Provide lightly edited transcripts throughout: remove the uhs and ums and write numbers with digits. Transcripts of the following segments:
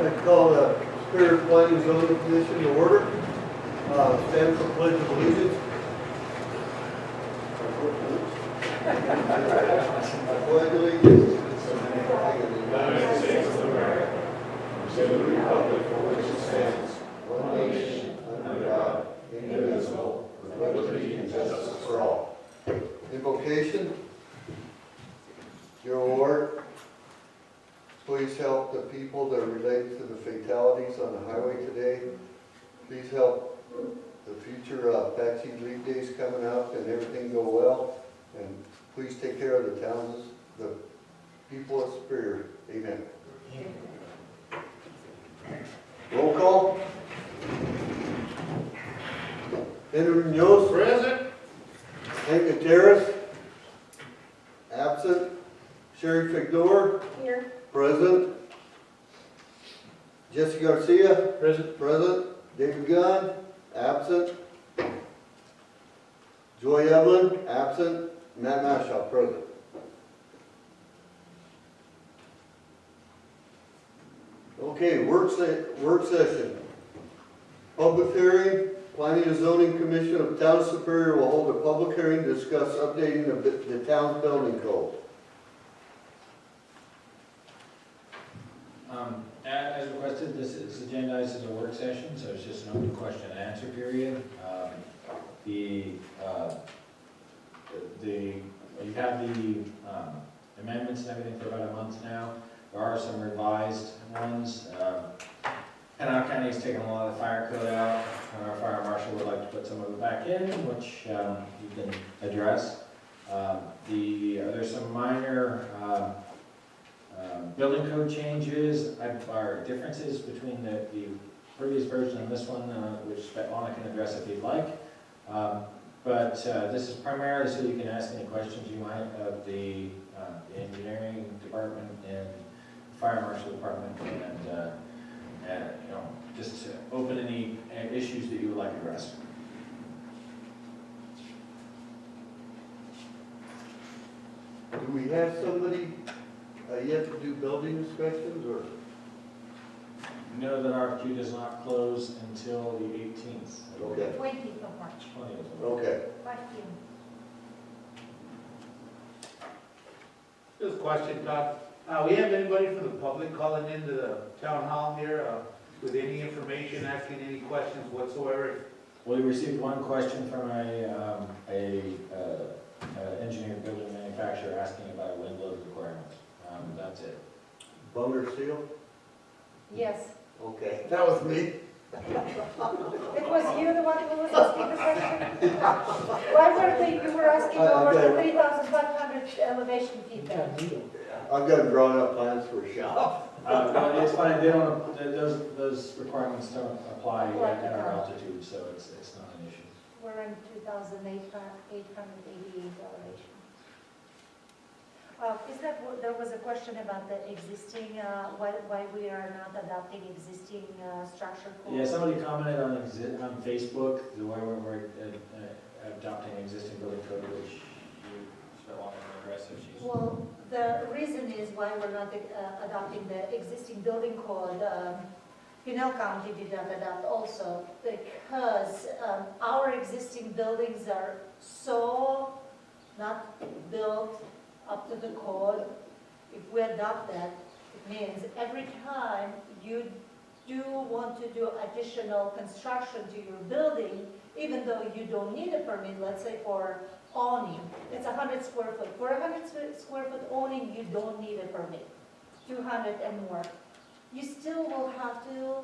like to call the Superior Planning and Zoning Commission to order. Stand for pledge of allegiance. I pledge allegiance to the flag of the United States of America, and to the republic for which it stands, one nation, under God, indivisible, with liberty and justice for all. Invocation. Dear Lord, please help the people that relate to the fatalities on the highway today. Please help the future taxi leave days coming up and everything go well. And please take care of the towns, the people of Superior. Amen. Roll call. Henry Munoz. Present. Hank Gutierrez. Absent. Sherry Figdor. Here. Present. Jesse Garcia. Present. Present. David Gunn. Absent. Joy Evelyn. Absent. Matt Mashaw. Present. Okay, work session. Public hearing. Planning and Zoning Commission of Town of Superior will hold a public hearing to discuss updating the town's building code. As requested, this is agendized as a work session, so it's just an open question and answer period. You've had the amendments and everything for about a month now. There are some revised ones. Hennepin County has taken a lot of the fire code out, and our fire marshal would like to put some of it back in, which you can address. There's some minor building code changes, or differences between the previous version and this one, which Svetlana can address if you'd like. But this is primarily so you can ask any questions you might of the engineering department and fire marshal department, and just to open any issues that you would like addressed. Do we have somebody yet to do building inspections, or? No, that RFQ does not close until the 18th. Okay. 20th of March, 20th. Okay. 5 p.m. Just a question, Todd. We have anybody from the public calling into the town hall here with any information, asking any questions whatsoever? We received one question from a engineered building manufacturer asking about wind load requirements. That's it. Bunger seal? Yes. Okay, that was me. It was you the one who was asking the question? Why were you were asking over the 3,500 elevation feet then? I've got drawn up plans for a shop. No, it's fine. They don't. Those requirements don't apply at our altitude, so it's not an issue. We're in 2,888 elevation. There was a question about the existing, why we are not adopting existing structure code? Yeah, somebody commented on Facebook the way we're adopting existing building code, which you spent a lot of address if she's. Well, the reason is why we're not adopting the existing building code. Pinell County did not adopt also because our existing buildings are so not built up to the code. If we adopt that, it means every time you do want to do additional construction to your building, even though you don't need a permit, let's say for awning, it's 100 square foot. For 100 square foot awning, you don't need a permit, 200 and more. You still will have to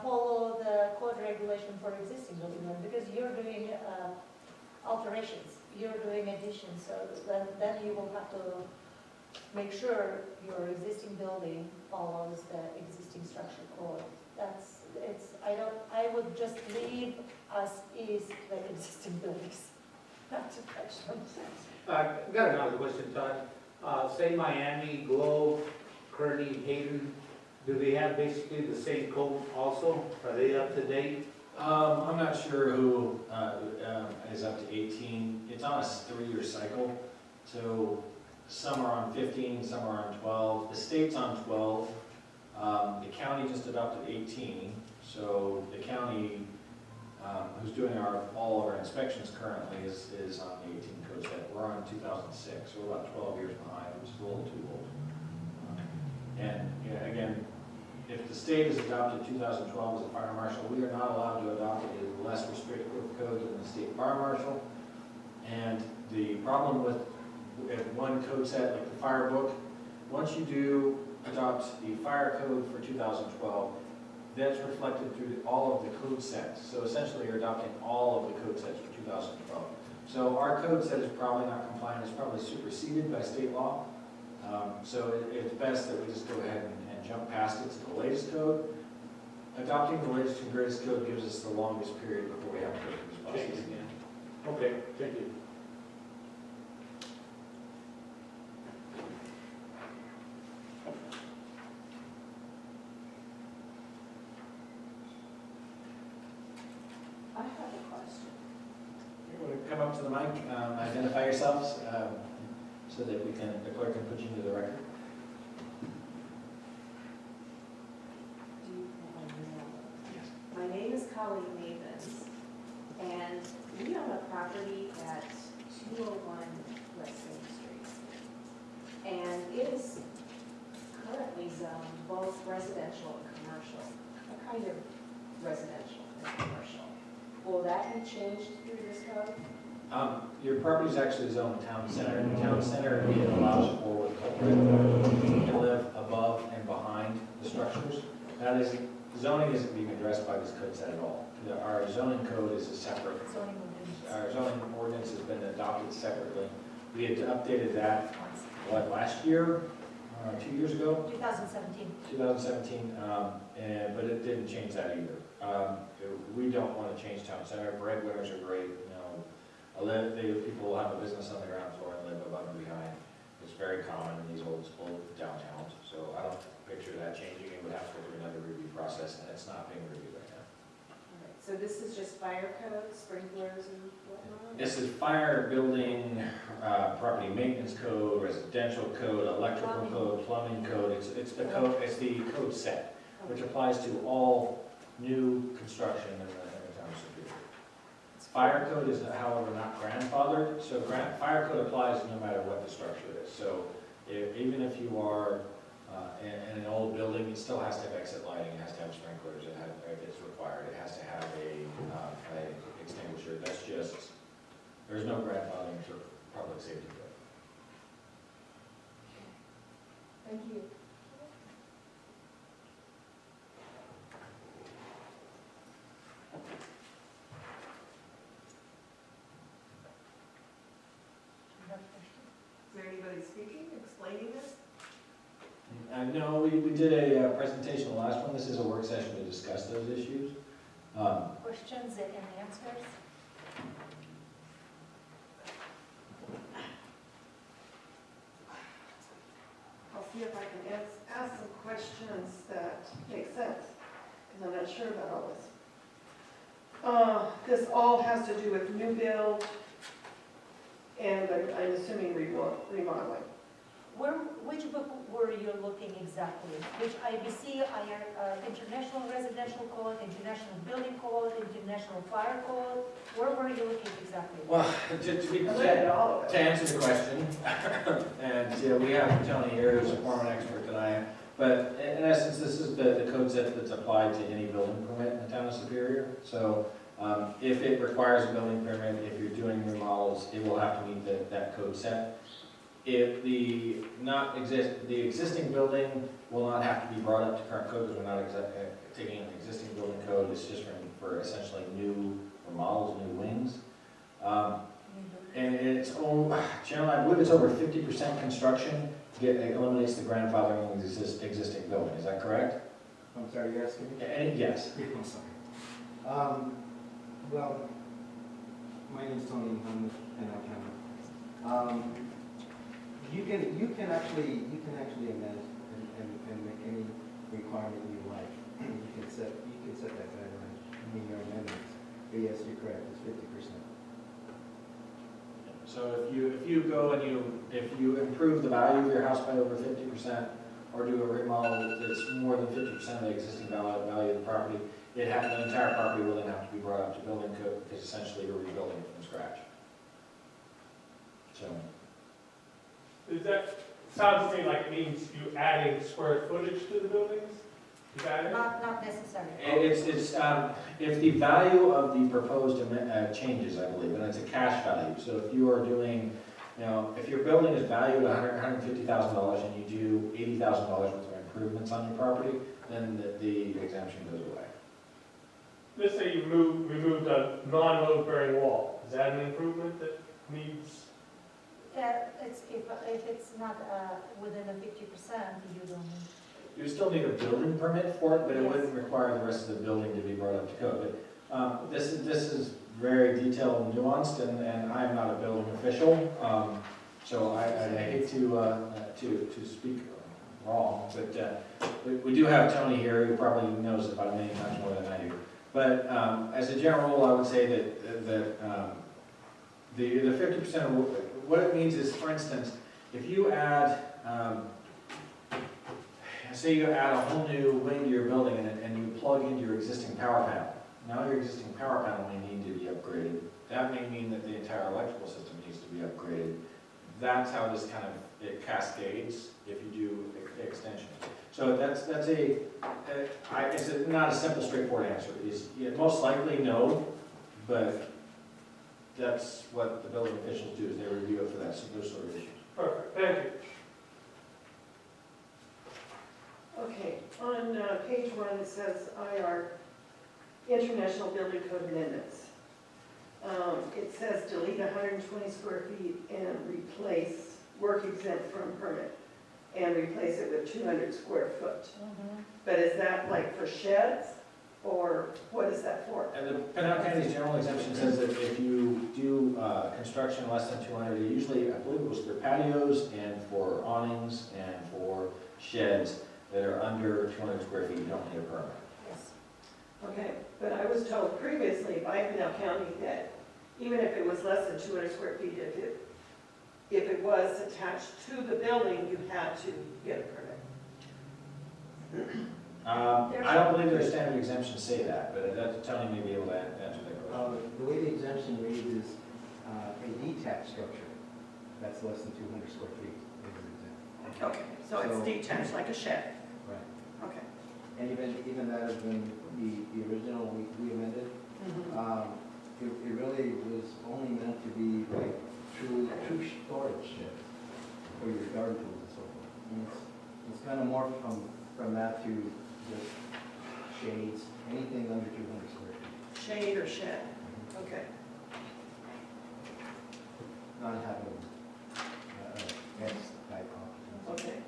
follow the code regulation for existing building because you're doing alterations, you're doing additions, so then you will have to make sure your existing building follows the existing structure code. I would just leave us is the existing buildings, not to touch them. I've got another question, Todd. Say Miami, Globe, Kearney, Hayden, do they have basically the same code also? Are they up to date? I'm not sure who is up to 18. It's on a 3-year cycle, so some are on 15, some are on 12. The state's on 12. The county just adopted 18, so the county, who's doing all of our inspections currently is on the 18 code set. We're on 2006, so we're about 12 years behind, which is a little too old. And again, if the state has adopted 2012 as a fire marshal, we are not allowed to adopt a less restrictive code than the state fire marshal. And the problem with one code set like the fire book, once you do adopt the fire code for 2012, that's reflected through all of the code sets. So essentially you're adopting all of the code sets for 2012. So our code set is probably not compliant, it's probably superseded by state law. So it's best that we just go ahead and jump past it to the latest code. Adopting the latest and greatest code gives us the longest period before we have to go through this process Change again. Okay, thank you. I have a question. You want to come up to the mic, identify yourselves, so that the clerk can put you into the record. Do you have my name? Yes. My name is Colleen Mavens, and we own a property at 201 West Main Street. And it is currently zoned both residential and commercial, a kind of residential and commercial. Will that be changed through this code? Your property is actually zoned town center. In town center, it allows for what you can live above and behind the structures. That is, zoning isn't being addressed by this code set at all. Our zoning code is a separate, Zoning ordinance. our zoning ordinance has been adopted separately. We had updated that, what, last year, 2 years ago? 2017. 2017, but it didn't change that either. We don't want to change town center. Breadwinners are great, people will have a business on the ground floor and live above and behind. It's very common in these old downtowns, so I don't picture that changing. It would have to go through another review process, and it's not being reviewed right now. All right, so this is just fire code, sprinklers and whatnot? This is fire, building, property maintenance code, residential code, electrical code, plumbing code. It's the code set, which applies to all new construction in the town of Superior. Fire code is, however, not grandfathered, so fire code applies no matter what the structure is. So even if you are in an old building, it still has to have exit lighting, it has to have sprinklers, if it's required, it has to have a extinguisher. That's just, there's no grandfathering for public safety code. Thank you. Is there anybody speaking, explaining this? No, we did a presentation, the last one. This is a work session to discuss those issues. Questions and answers? I'll see if I can ask some questions that make sense, because I'm not sure about all this. This all has to do with new build, and I'm assuming remodeling. Which book were you looking exactly? Which IBC, International Residential Code, International Building Code, International Fire Code? Where were you looking exactly? Well, to answer the question, and we have Tony here who's more of an expert than I am, but in essence, this is the code set that's applied to any building permit in the town of Superior. So if it requires a building permit, if you're doing remodels, it will have to meet that code set. If the existing building will not have to be brought up to current code, because we're not taking an existing building code, it's just for essentially new remodels, new wings. And it's generally, I believe it's over 50% construction, eliminates the grandfathering of the existing building, is that correct? I'm sorry, you're asking me? Yes. I'm sorry. Well, my name's Tony, I'm with Penn County. You can actually amend and make any requirement you like. You can set that guideline in your amendments. But yes, you're correct, it's 50%. So if you go and if you improve the value of your house by over 50%, or do a remodel that's more than 50% of the existing value of the property, the entire property will then have to be brought up to building code, because essentially you're rebuilding it from scratch. So, Is that, sounds to me like it means you adding square footage to the buildings? Is that it? Not necessarily. it's, if the value of the proposed changes, I believe, and it's a cash value, so if you are doing, if your building is valued at $150,000 and you do $80,000 worth of improvements on your property, then the exemption goes away. Let's say you removed a non-load bearing wall. Is that an improvement that needs? If it's not within the 50%, you don't need. You still need a building permit for it, but it Yes. wouldn't require the rest of the building to be brought up to code. But this is very detailed and nuanced, and I am not a building official, so I hate to speak wrong, but we do have Tony here, who probably knows about it many times more than I do. But as a general rule, I would say that the 50% of what it means is, for instance, if you add, say you add a whole new wing to your building and you plug into your existing power panel. Now your existing power panel may need to be upgraded. That may mean that the entire electrical system needs to be upgraded. That's how this kind of, it cascades if you do extensions. So that's it's not a simple, straightforward answer. Most likely no, but that's what the building officials do, is they review it for those sort of issues. Perfect, thank you. Okay, on page 1, it says IR, International Building Code Amendments. It says delete 120 square feet and replace work exempt from permit, and replace it with 200 square foot. But is that like for sheds, or what is that for? And the Pinal County's general exemption says that if you do construction less than 200, usually, I believe it was for patios and for awnings and for sheds that are under 200 square feet, you don't need a permit. Yes. Okay, but I was told previously by Pinal County that even if it was less than 200 square feet, if it was attached to the building, you had to get a permit. I don't believe their standard exemptions say that, but Tony may be able to answer that question. The way the exemption reads is a detached structure that's less than 200 square feet is exempt. Okay, so it's detached like a shed. Right. Okay. And even that has been the original we amended. It really was only meant to be like true storage sheds for your garden tools and so forth. And it's kind of more from that to just shades, anything under 200 square feet. Shade or shed, okay. Non-habitable, fence type of. Okay.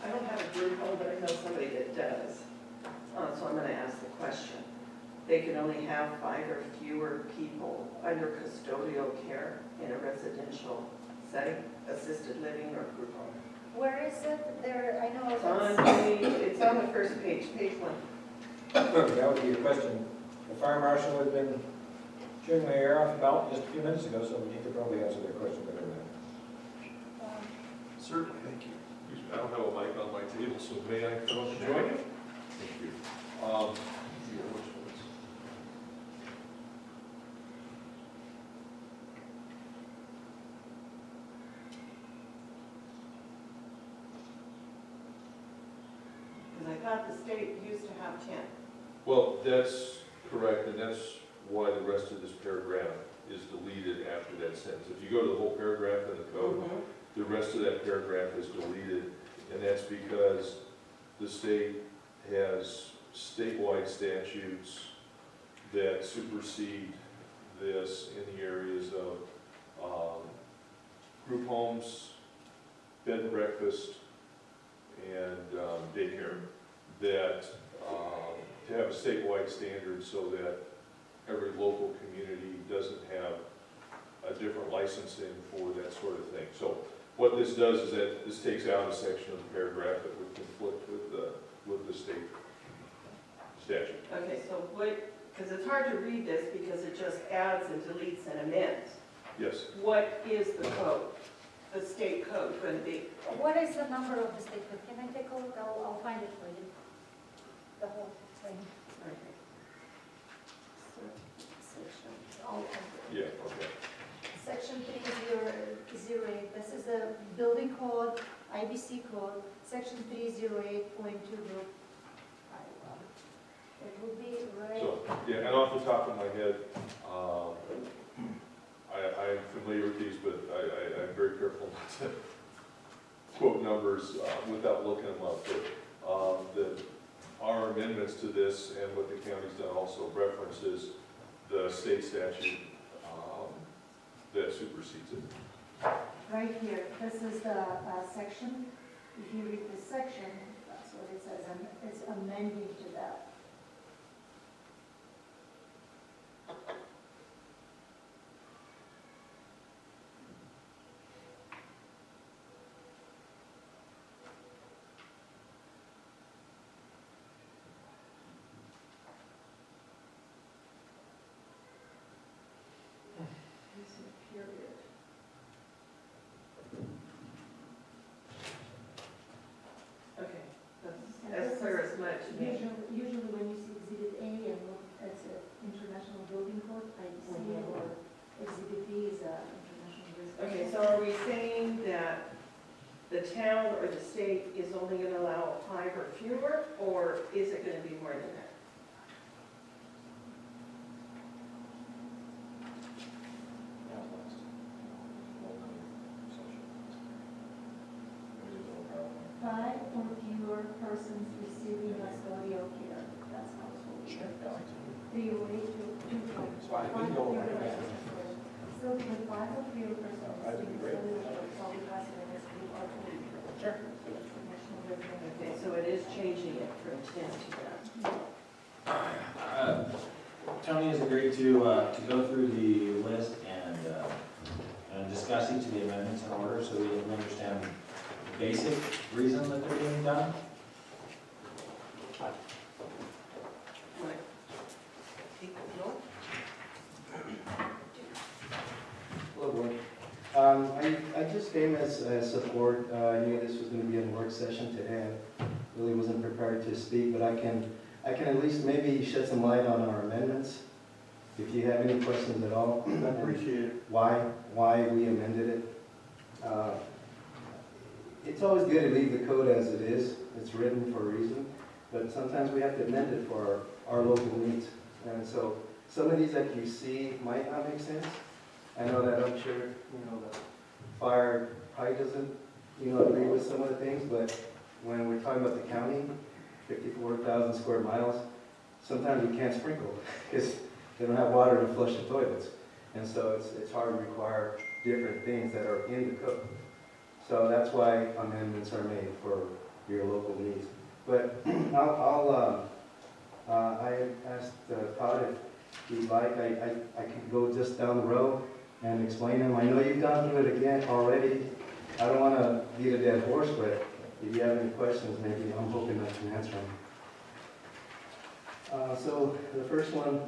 I don't have a group home, but I know somebody that does. So I'm going to ask the question. They can only have 5 or fewer people under custodial care in a residential setting, assisted living or group home. Where is it? There, I know It's on the first page, page 1. That would be a question the fire marshal had been chewing my ear off about just a few minutes ago, so he could probably answer that question better than that. Certainly, thank you. I don't have a mic on my table, so may I come up and join you? Thank you. Which ones? Because I thought the state used to have 10. Well, that's correct, and that's why the rest of this paragraph is deleted after that sentence. If you go to the whole paragraph in the code, the rest of that paragraph is deleted, and that's because the state has statewide statutes that supersede this in the areas of group homes, bed and breakfast, and daycare, that to have a statewide standard so that every local community doesn't have a different licensing for that sort of thing. So What this does is that this takes out a section of the paragraph that would conflict with the state statute. Okay, so what, because it's hard to read this because it just adds and deletes and amends. Yes. What is the code, the state code going to be? What is the number of the state code? Can I take a look? I'll find it for you. The whole thing. Okay. All- Yeah, okay. Section 3008, this is the building code, IBC code, section 308.2 group. It will be right. So, yeah, and off the top of my head, I'm familiar with these, but I'm very careful not to quote numbers without looking them up. But our amendments to this and what the county's done also references the state statute that supersedes it. Right here, this is the section. If you read this section, that's what it says, and it's amending to that. Period. Okay, that's as clear as mud to me. Usually when you see exhibit A and look, it's an international building code, IBC, or exhibit B is a international business. Okay, so are we saying that the town or the state is only going to allow 5 or fewer, or is it going to be more than that? Five or fewer persons receiving custodial care, that's household. Sure. 308 to 2.5. Still, with 5 or fewer persons receiving custodial care, solid waste service, we are to. Sure. National resident. Okay, so it is changing it from 10 to that. Tony has agreed to go through the list and discuss each of the amendments in order so we can understand the basic reason that they're being done. Hello, board. I just came as support. I knew this was going to be a work session today. I really wasn't prepared to speak, but I can at least maybe shed some light on our amendments. If you have any questions at all. I appreciate it. Why we amended it. It's always good to leave the code as it is. It's written for a reason, but sometimes we have to amend it for our local needs. And so some of these that you see might not make sense. I know that I'm sure, the fire probably doesn't, agree with some of the things, but when we're talking about the county, 54,000 square miles, sometimes we can't sprinkle because they don't have water to flush the toilets. And so it's hard to require different things that are in the code. So that's why amendments are made for your local needs. But I asked Todd if he'd like, I could go just down the road and explain them. I know you've gone through it again already. I don't want to beat a dead horse, but if you have any questions, maybe I'm hoping I can answer them. So the first one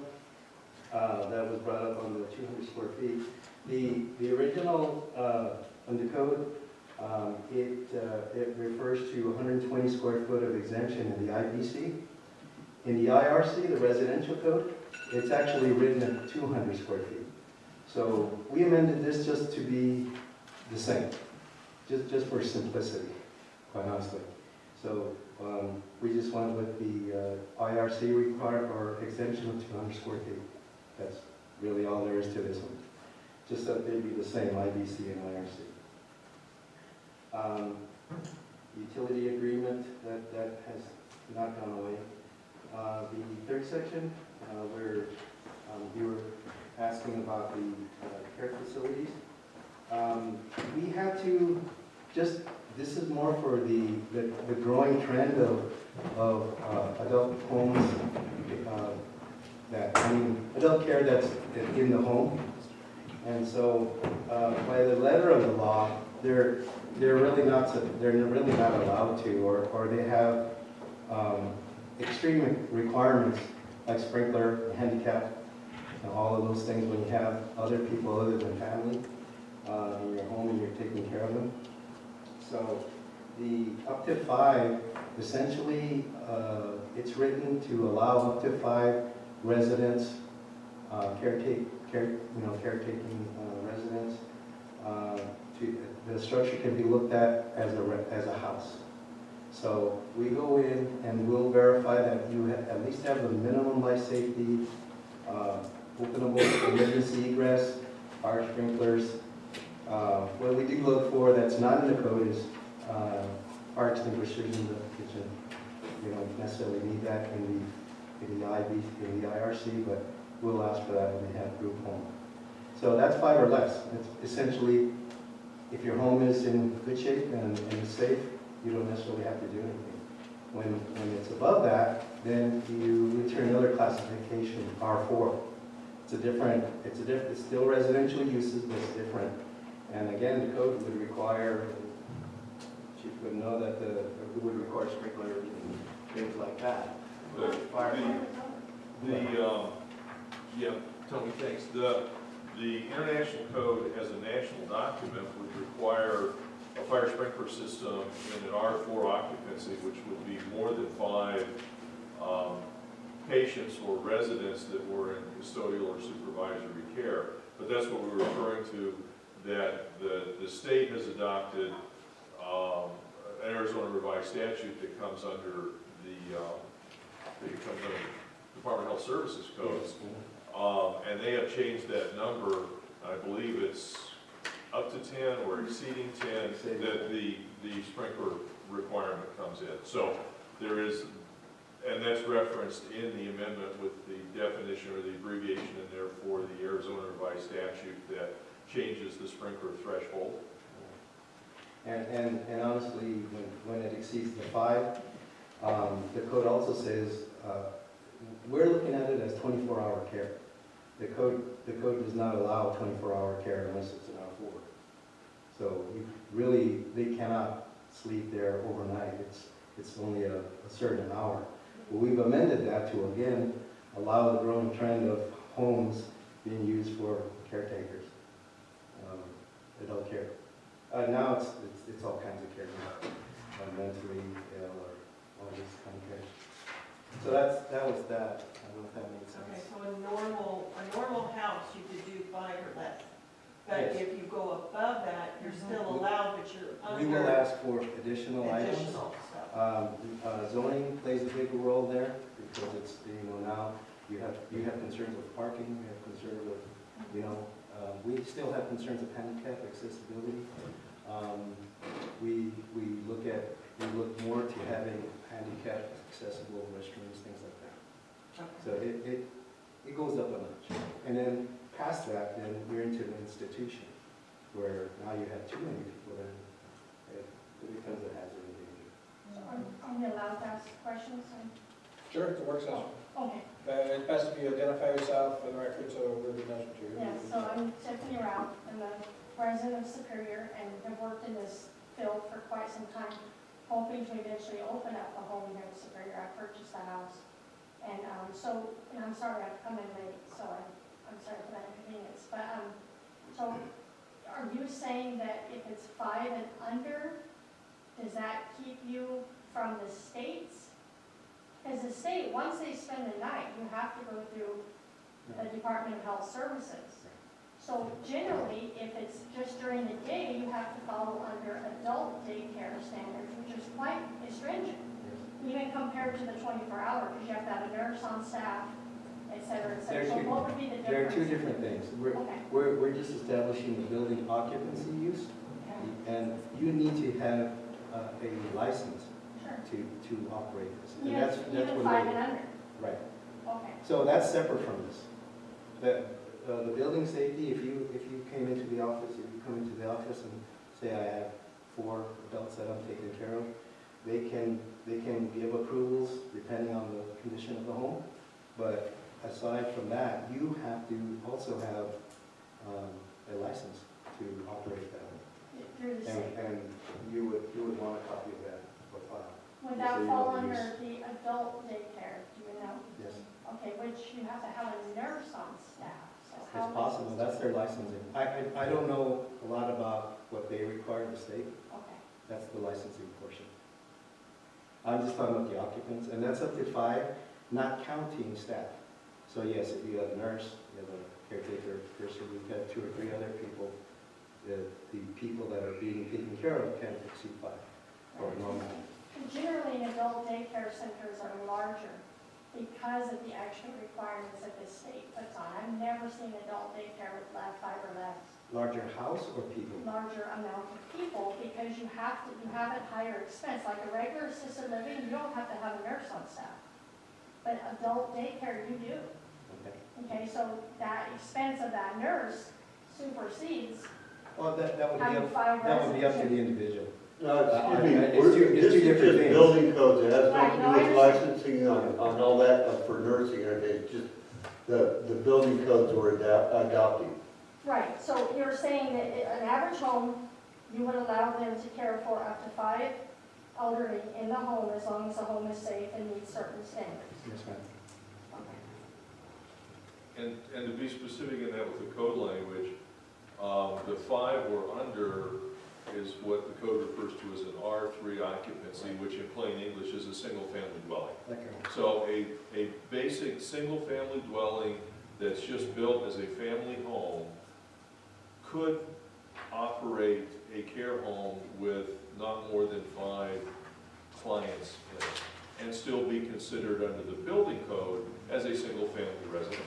that was brought up on the 200 square feet, the original on the code, it refers to 120 square foot of exemption in the IBC. In the IRC, the residential code, it's actually written at 200 square feet. So we amended this just to be the same, just for simplicity, quite honestly. So we just went with the IRC required or exemption of 200 square feet. That's really all there is to this one. Just that they'd be the same, IBC and IRC. Utility agreement, that has not gone away. The third section, where you were asking about the care facilities. We had to this is more for the growing trend of adult homes, adult care that's in the home. And so by the letter of the law, they're really not allowed to, or they have extreme requirements like sprinkler, handicap, and all of those things when you have other people other than family in your home and you're taking care of them. So the up to 5, essentially, it's written to allow up to 5 residents, caretaking residents. The structure can be looked at as a house. So we go in and we'll verify that you at least have the minimum life safety, openable emergency egress, fire sprinklers. What we do look for that's not in the code is fire extinguishers in the kitchen. We don't necessarily need that in the IRC, but we'll ask for that when they have group home. So that's 5 or less. It's essentially, if your home is in good shape and is safe, you don't necessarily have to do anything. When it's above that, then you enter another classification, R4. It's still residential uses, but it's different. And again, the code would require, Chief would know that it would require sprinklers and things like that. Yeah, Tony, thanks. The international code as a national document would require a fire sprinkler system in an R4 occupancy, which would be more than 5 patients or residents that were in custodial or supervisory care. But that's what we were referring to, that the state has adopted an Arizona revised statute that comes under the Department of Health Services codes. And they have changed that number. I believe it's up to 10 or exceeding 10 that the sprinkler requirement comes in. So there is, and that's referenced in the amendment with the definition or the abbreviation in there for the Arizona revised statute that changes the sprinkler threshold. And honestly, when it exceeds the 5, the code also says, we're looking at it as 24-hour care. The code does not allow 24-hour care unless it's an R4. So they cannot sleep there overnight. It's only a certain hour. But we've amended that to, again, allow the growing trend of homes being used for caretakers, adult care. Now it's all kinds of care, mentally ill or all this kind of care. So that was that. I don't know if that makes sense. Okay, so a normal house, you could do 5 or less. But Yes. if you go above that, you're still allowed, but you're We will under ask for additional items. additional stuff. Zoning plays a big role there because it's, now you have concerns with parking, you have concerns with, we still have concerns of handicap accessibility. We look more to having handicap accessible restrooms, things like that. Okay. So it goes up a notch. And then past that, then we're into an institution where now you have too many people and it becomes a hazard and danger. Are we allowed to ask questions? Sure, it's a work session. Okay, It's best if you identify yourself for the record, so everybody knows what you're. yeah, so I'm Tiffany Rao, I'm a resident of Superior and have worked in this field for quite some time, hoping to eventually open up a home here in Superior. I purchased the house. And and I'm sorry I've come in late, so I'm sorry for that inconvenience. But, so are you saying that if it's 5 and under, does that keep you from the states? Because the state, once they spend the night, you have to go through the Department of Health Services. So generally, if it's just during the day, you have to follow under adult daycare standards, which is quite stringent, even compared to the 24-hour, because you have to have a nurse on staff, et cetera, et cetera. So what would be the difference? There are 2 different things. Okay. We're just establishing the building occupancy use, and you need to have a license Sure. to operate this. And Yes, even what 5 we're- and under. Right. Okay. So that's separate from this. The building safety, if you came into the office, if you come into the office and say I have 4 adults that I'm taking care of, they can give approvals depending on the condition of the home. But aside from that, you have to also have a license to operate that home. Through the And want a copy of that for file. Would So that you fall don't under use- the adult daycare, do you know? Yes, Okay, which you have to have a nurse on staff, so it's how? possible, that's their licensing. I don't know a lot about what they require the state, Okay, that's the licensing portion. I'm just talking about the occupants, and that's up to 5, not counting staff. So yes, if you have a nurse, you have a caretaker, person, we've got 2 or 3 other people, the people that are being taken care of can't exceed 5, or normal. generally, adult daycare centers are larger because of the extra requirements that the state puts on. I've never seen adult daycare with 5 or less. Larger house or people? Larger amount of people, because you have a higher expense, like a regular assisted living, you don't have to have a nurse on staff. But adult daycare, you do. Okay. Okay, so that expense of that nurse supersedes Well, that would be having up, 5 that would be up to residents. the individual. Excuse me, It's we're- two- it's this two is different just things. building codes, it has Right, nothing no, to I do with understand. licensing on all that for nursing, it's just the building codes we're adopting. Right, so you're saying that an average home, you would allow them to care for up to 5 elderly in the home as long as the home is safe and meets certain standards? Yes, ma'am. Okay. And to be specific in that with the code language, the 5 or under is what the code refers to as an R3 occupancy, which in plain English is a single-family dwelling. Okay. So a basic single-family dwelling that's just built as a family home could operate a care home with not more than 5 clients in it, and still be considered under the building code as a single-family residence.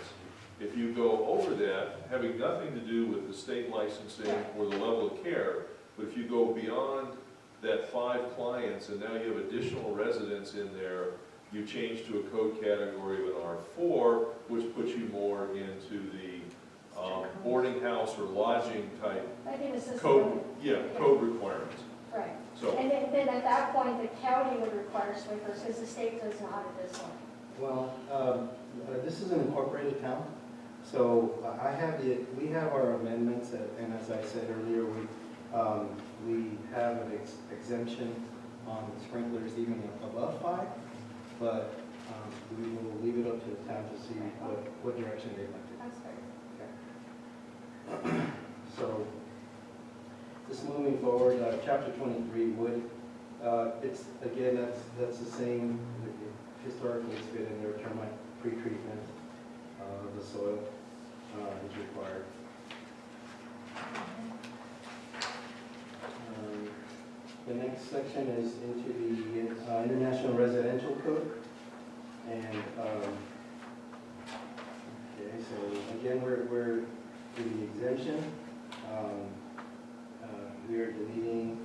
If you go over that, having nothing to do with the state licensing or the level of care, but if you go beyond that 5 clients and now you have additional residents in there, you change to a code category of an R4, which puts you more into the boarding house or lodging type Maybe the system. code, code requirements. Right. So, And then at that point, the county would require sprinklers because the state does not at this point. Well, this is an incorporated town, so we have our amendments, and as I said earlier, we have an exemption on sprinklers even above 5, but we will leave it up to the town to see what direction they'd like to. That's fair. So, just moving forward, chapter 23 wood, it's, again, that's the same, historically it's been in there, termite pre-treatment of the soil is required. The next section is into the International Residential Code, and, okay, so again, we're in the exemption. We are deleting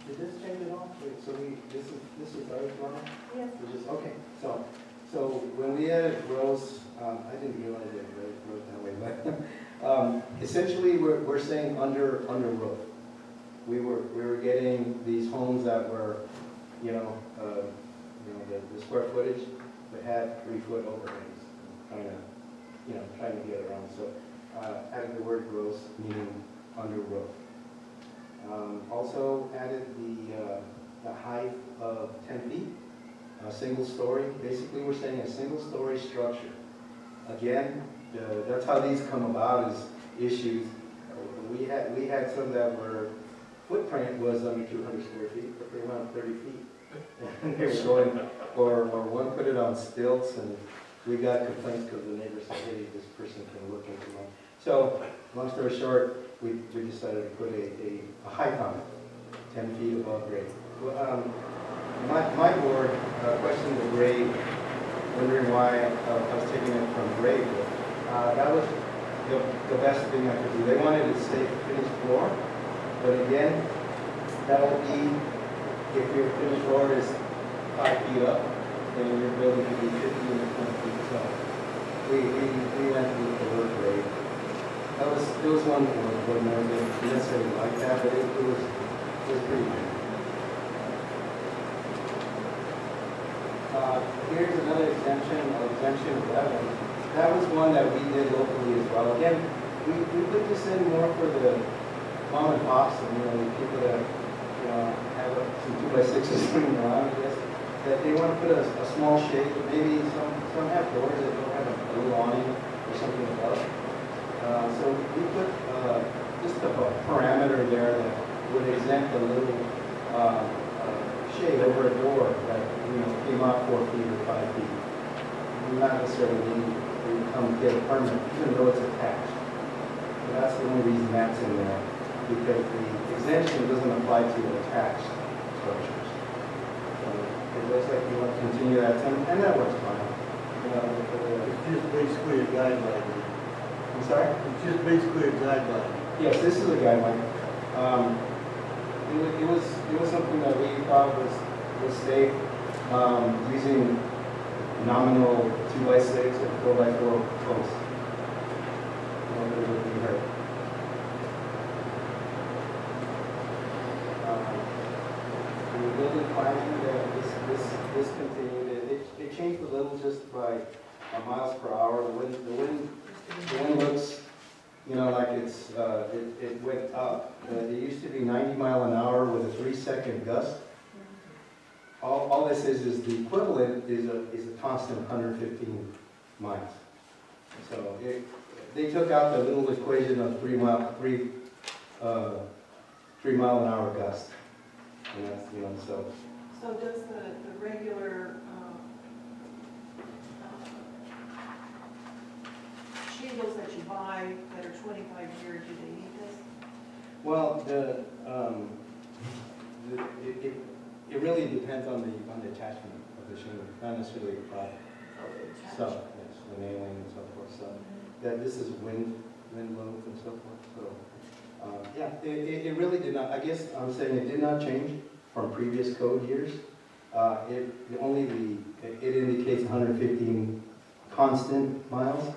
did this change at all? Wait, so this is ours now? Yes. Okay, so when we added rows, I didn't realize it wrote that way, but essentially we're saying under roof. We were getting these homes that were, the square footage, but had 3-foot overhangs, trying to get around. So added the word gross, meaning under roof. Also added the height of 10 feet, a single story. Basically, we're saying a single story structure. Again, that's how these come about, is issues. We had some that were, footprint was under 200 square feet, but they went 30 feet. And they were going, or one put it on stilts, and we got complaints because the neighbor said, hey, this person can look into one. So, long story short, we decided to put a height on it, 10 feet above grade. Well, my board questioned the grade, wondering why I was taking it from grade. That was the best thing I could do. They wanted to stay finished floor, but again, that would be, if your finished floor is 5 feet up, then your building could be 15 or 20 feet tall. We went with the lower grade. It was one where no one didn't necessarily like that, but it was pretty good. Here's another exemption 11. That was one that we did locally as well. Again, we put this in more for the mom and pops and, you know, the people that, you know, have some 2x6s sitting around, I guess, that they want to put a small shade, maybe some have doors that don't have a little awning or something above. So we put just a parameter there that would exempt a little shade over a door that, you know, came out 4 feet or 5 feet. Not necessarily need to come get a permit, even though it's attached. So that's the only reason that's in there, because the exemption doesn't apply to attached structures. So it looks like you want to continue that, and that works fine. You know, It's just basically a guideline. I'm sorry? It's just basically a guideline. Yes, this is a guideline. It was something that we thought was safe, using nominal 2x6 or 4x4 posts. What we heard. The building planning, this continued. It changed a little just by miles per hour. The wind looks, you know, like it went up. It used to be 90 miles an hour with a 3-second gust. All this is the equivalent is a constant 115 miles. So they took out the little equation of 3 mile an hour gust. And that's, you know, so. So does the regular shingles that you buy that are 25 years, do they need this? Well, it really depends on the attachment of the shingle, not necessarily the product. So, yes, the nailing and so forth. So that this is wind loads and so forth. So yeah, it really did not. I guess I'm saying it did not change from previous code years. It indicates 115 constant miles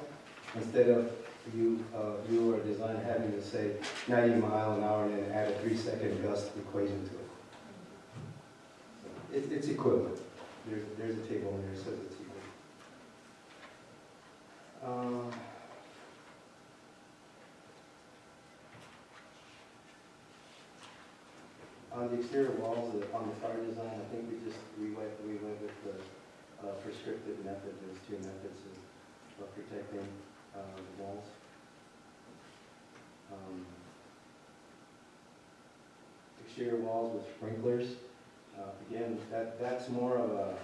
instead of you or designer having to say 90 mile an hour and then add a 3-second gust equation to it. It's equivalent. There's a table in there that says it's equivalent. On the exterior walls, on the fire design, I think we went with the prescriptive method. There's 2 methods of protecting the walls. Exterior walls with sprinklers. Again, that's more of a,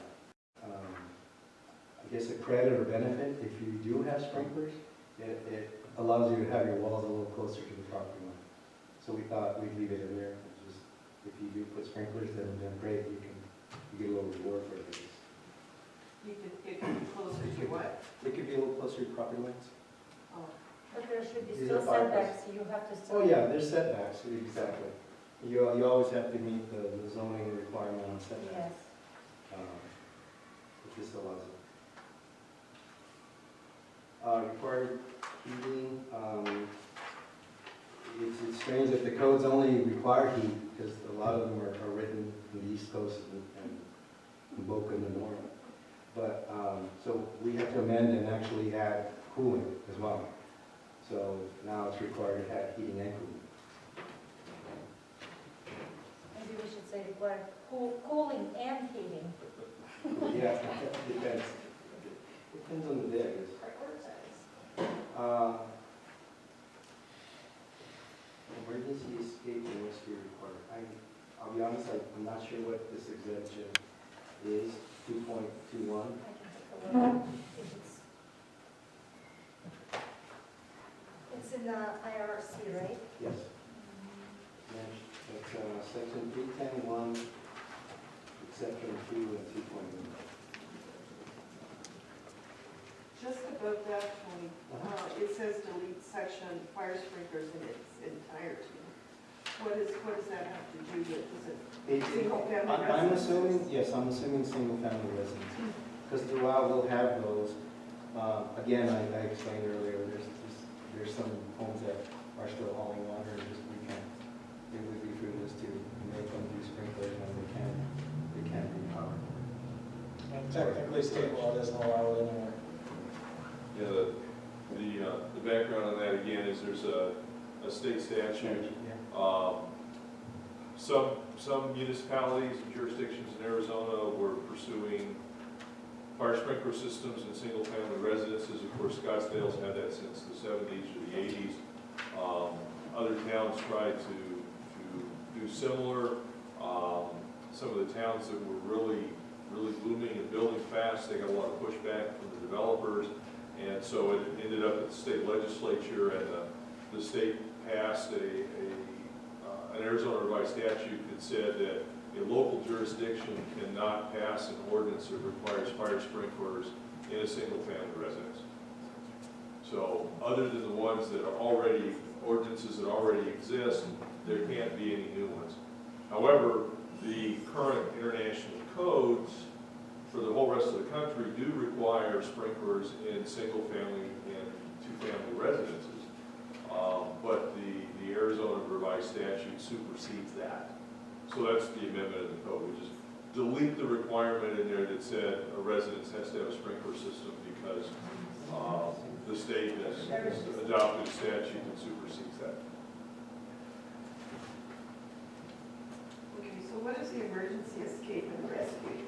I guess, a credit or benefit. If you do have sprinklers, it allows you to have your walls a little closer to the property line. So we thought we'd leave it in there. It's just, if you do put sprinklers, then great, you get a little reward for it. It can be closer to what? It could be a little closer to property lines. Oh. But there should be These still are fire setbacks, you have to still. Oh, yeah, there's setbacks, exactly. You always have to meet the zoning requirement on setbacks. Yes. But this allows it. Required heating, it's strange that the codes only require heat, because a lot of them are written in the East Coast and Boca in the North. But, so we have to amend and actually add cooling as well. So now it's required to have heating and cooling. Maybe we should say require cooling and heating. Yeah, it depends. Depends on the day, I guess. Emergency escape and rescue required. I'll be honest, I'm not sure what this exemption is, 2.21. I can take a look. It's in the IRC, right? Yes. That's section 310.1, exception 2 and 2.1. Just above that, Tony, it says delete section fire sprinklers in its entirety. What does that have to do with, is it single family I'm residence? assuming, yes, I'm assuming single family residence. Because throughout we'll have those. Again, I explained earlier, there's some homes that are still hauling water, and just we can't, it would be fruitless to make them do sprinklers when they can't be powered. And technically, state law doesn't allow it anymore. Yeah, the background on that again is is there's a state statute. Yeah. Some municipalities and jurisdictions in Arizona were pursuing fire sprinkler systems in single-family residences. Of course, Scottsdale's had that since the 70s or the 80s. Other towns tried to do similar. Some of the towns that were really booming and building fast, they got a lot of pushback from the developers. And so it ended up at the state legislature, and the state passed an Arizona revised statute that said that a local jurisdiction cannot pass an ordinance that requires fire sprinklers in a single-family residence. So other than the ones that are already, ordinances that already exist, there can't be any new ones. However, the current international codes for the whole rest of the country do require sprinklers in single-family and two-family residences. But the Arizona revised statute supersedes that. So that's the amendment of the code. We just delete the requirement in there that said a residence has to have a sprinkler system because the state has adopted a statute that supersedes that. Okay, so what is the emergency escape and rescue?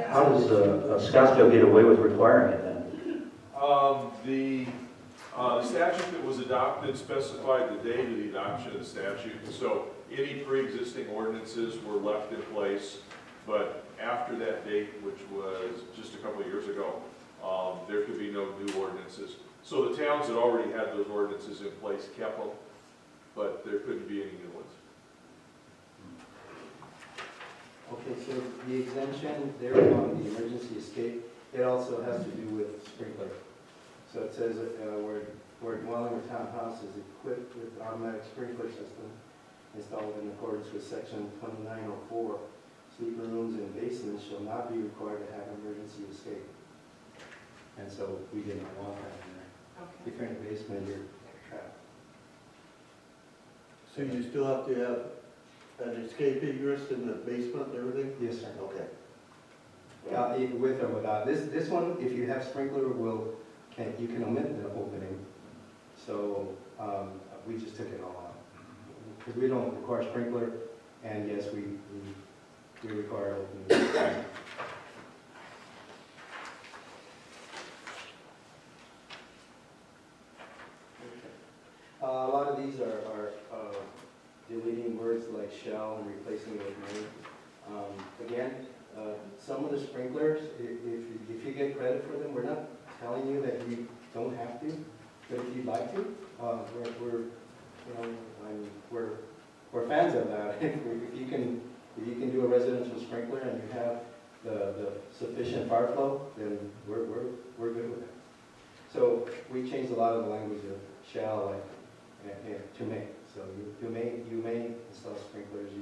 How does Scottsdale get away with requiring it then? The statute that was adopted specified the date of the adoption of the statute, and so any pre-existing ordinances were left in place, but after that date, which was just a couple of years ago, there could be no new ordinances. So the towns that already had those ordinances in place kept them, but there couldn't be any new ones. Okay, so the exemption there on the emergency escape, it also has to do with sprinkler. So it says where dwelling or townhouse is equipped with automatic sprinkler system installed in accordance with section 2904, sleeping rooms and basements shall not be required to have emergency escape. And so we did not want that in there. Okay. If you're in a basement, you're trapped. So you still have to have an escape egress in the basement and everything? Yes, sir. Okay. With or without. This one, if you have sprinkler, you can omit the opening. So we just took it all out. Because we don't require sprinkler, and yes, we require opening. A lot of these are deleting words like shall and replacing it with may. Again, some of the sprinklers, if you get credit for them, we're not telling you that you don't have to, but if you'd like to, we're fans of that. If you can do a residential sprinkler and you have the sufficient fire flow, then we're good with it. So we changed a lot of the language of shall to may. So you may install sprinklers.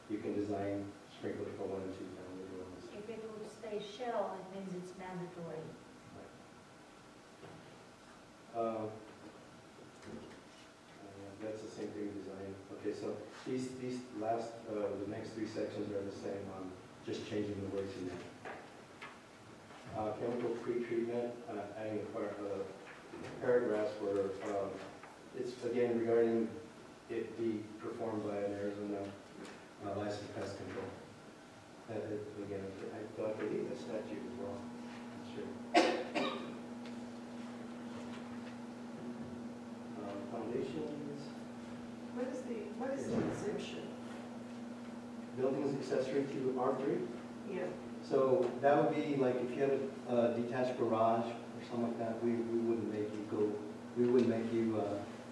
You can design sprinklers for 1 and 2 family dwellings. If it would stay shall, it means it's mandatory. That's the same thing, design. Okay, so these last, the next 3 sections are the same. Just changing the words in there. Chemical pre-treatment, adding paragraphs where it's again regarding it be performed by an Arizona licensed pest control. Again, I believe the statute as well. Sure. Foundations. What is the exemption? Buildings accessory to R3. Yeah. So that would be like if you have a detached garage or something like that, we wouldn't make you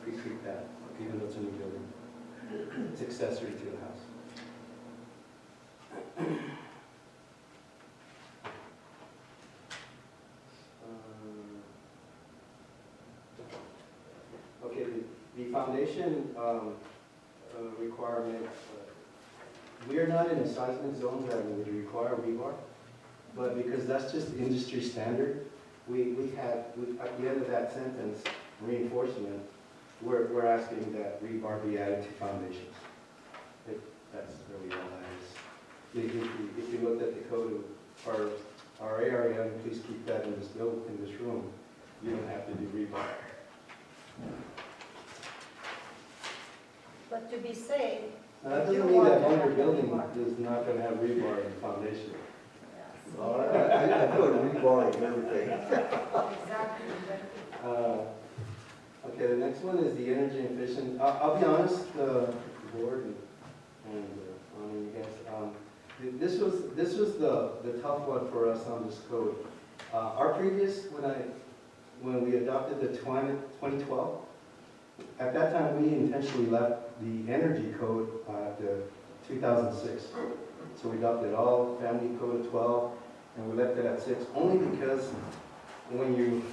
pre-treat that, even though it's a new building. It's accessory to the house. Okay, the foundation requirement, we are not in a seismic zone that would require rebar, but because that's just industry standard, we have, at the end of that sentence, reinforcement, we're asking that rebar be added to foundations. That's really all that is. If you looked at the code, or our area, and please keep that in this room. You don't have to do rebar. But to be safe, Now, that You doesn't mean that want to one have building rebar. is not gonna have rebar in the foundation. yes. I put rebar in everything. Exactly. Okay, the next one is the energy efficient. I'll be honest, board and you guys, this was the tough one for us on this code. Our previous, when we adopted the 2012, at that time, we intentionally left the energy code at the 2006. So we adopted all family code of 12, and we left it at 6, only because when you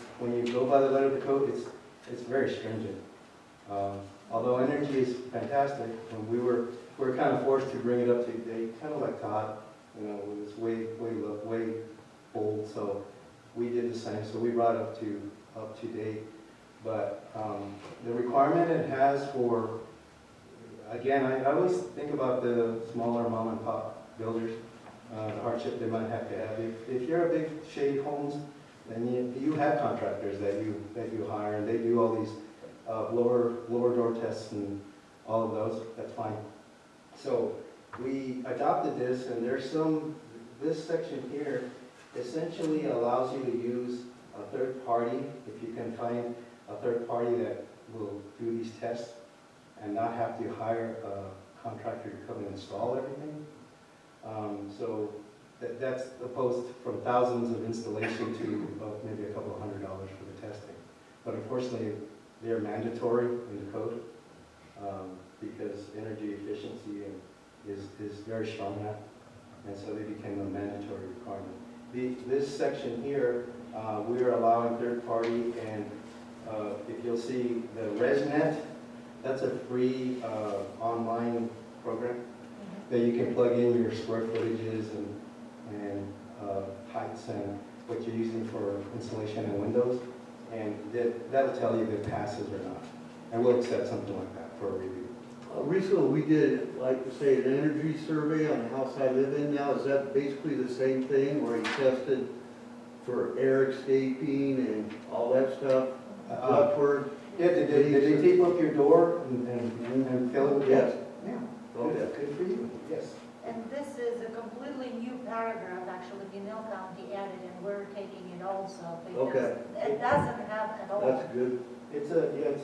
go by the letter of the code, it's very stringent. Although energy is fantastic, when we were kind of forced to bring it up to date, kind of like Todd, you know, it was way old, so we did the same. So we brought it up to date. But the requirement it has for, again, I always think about the smaller mom and pop builders, the hardship they might have to have. If you're a big shade homes, then you have contractors that you hire, and they do all these lower door tests and all of those. That's fine. So we adopted this, and this section here essentially allows you to use a third party if you can find a third party that will do these tests and not have to hire a contractor to come and install everything. So that's opposed from thousands of installation to maybe a couple of $100 for the testing. But unfortunately, they're mandatory in the code because energy efficiency is very strong now, and so they became a mandatory requirement. This section here, we are allowing third party, and if you'll see the ResNet, that's a free online program that you can plug in your square footages and heights and what you're using for installation in Windows, and that'll tell you if it passes or not. And we'll accept something like that for a review. Recently, we did, like, say, an energy survey on the house I live in now. Is that basically the same thing, where he tested for air escaping and all that stuff? Ductwork? Yeah, did they tape up your door and fill it with Yes. Yeah. Okay. Good for you, yes. And this is a completely new paragraph, actually, Pinell County added, and we're taking it also, because Okay. it doesn't have at all. That's good. It's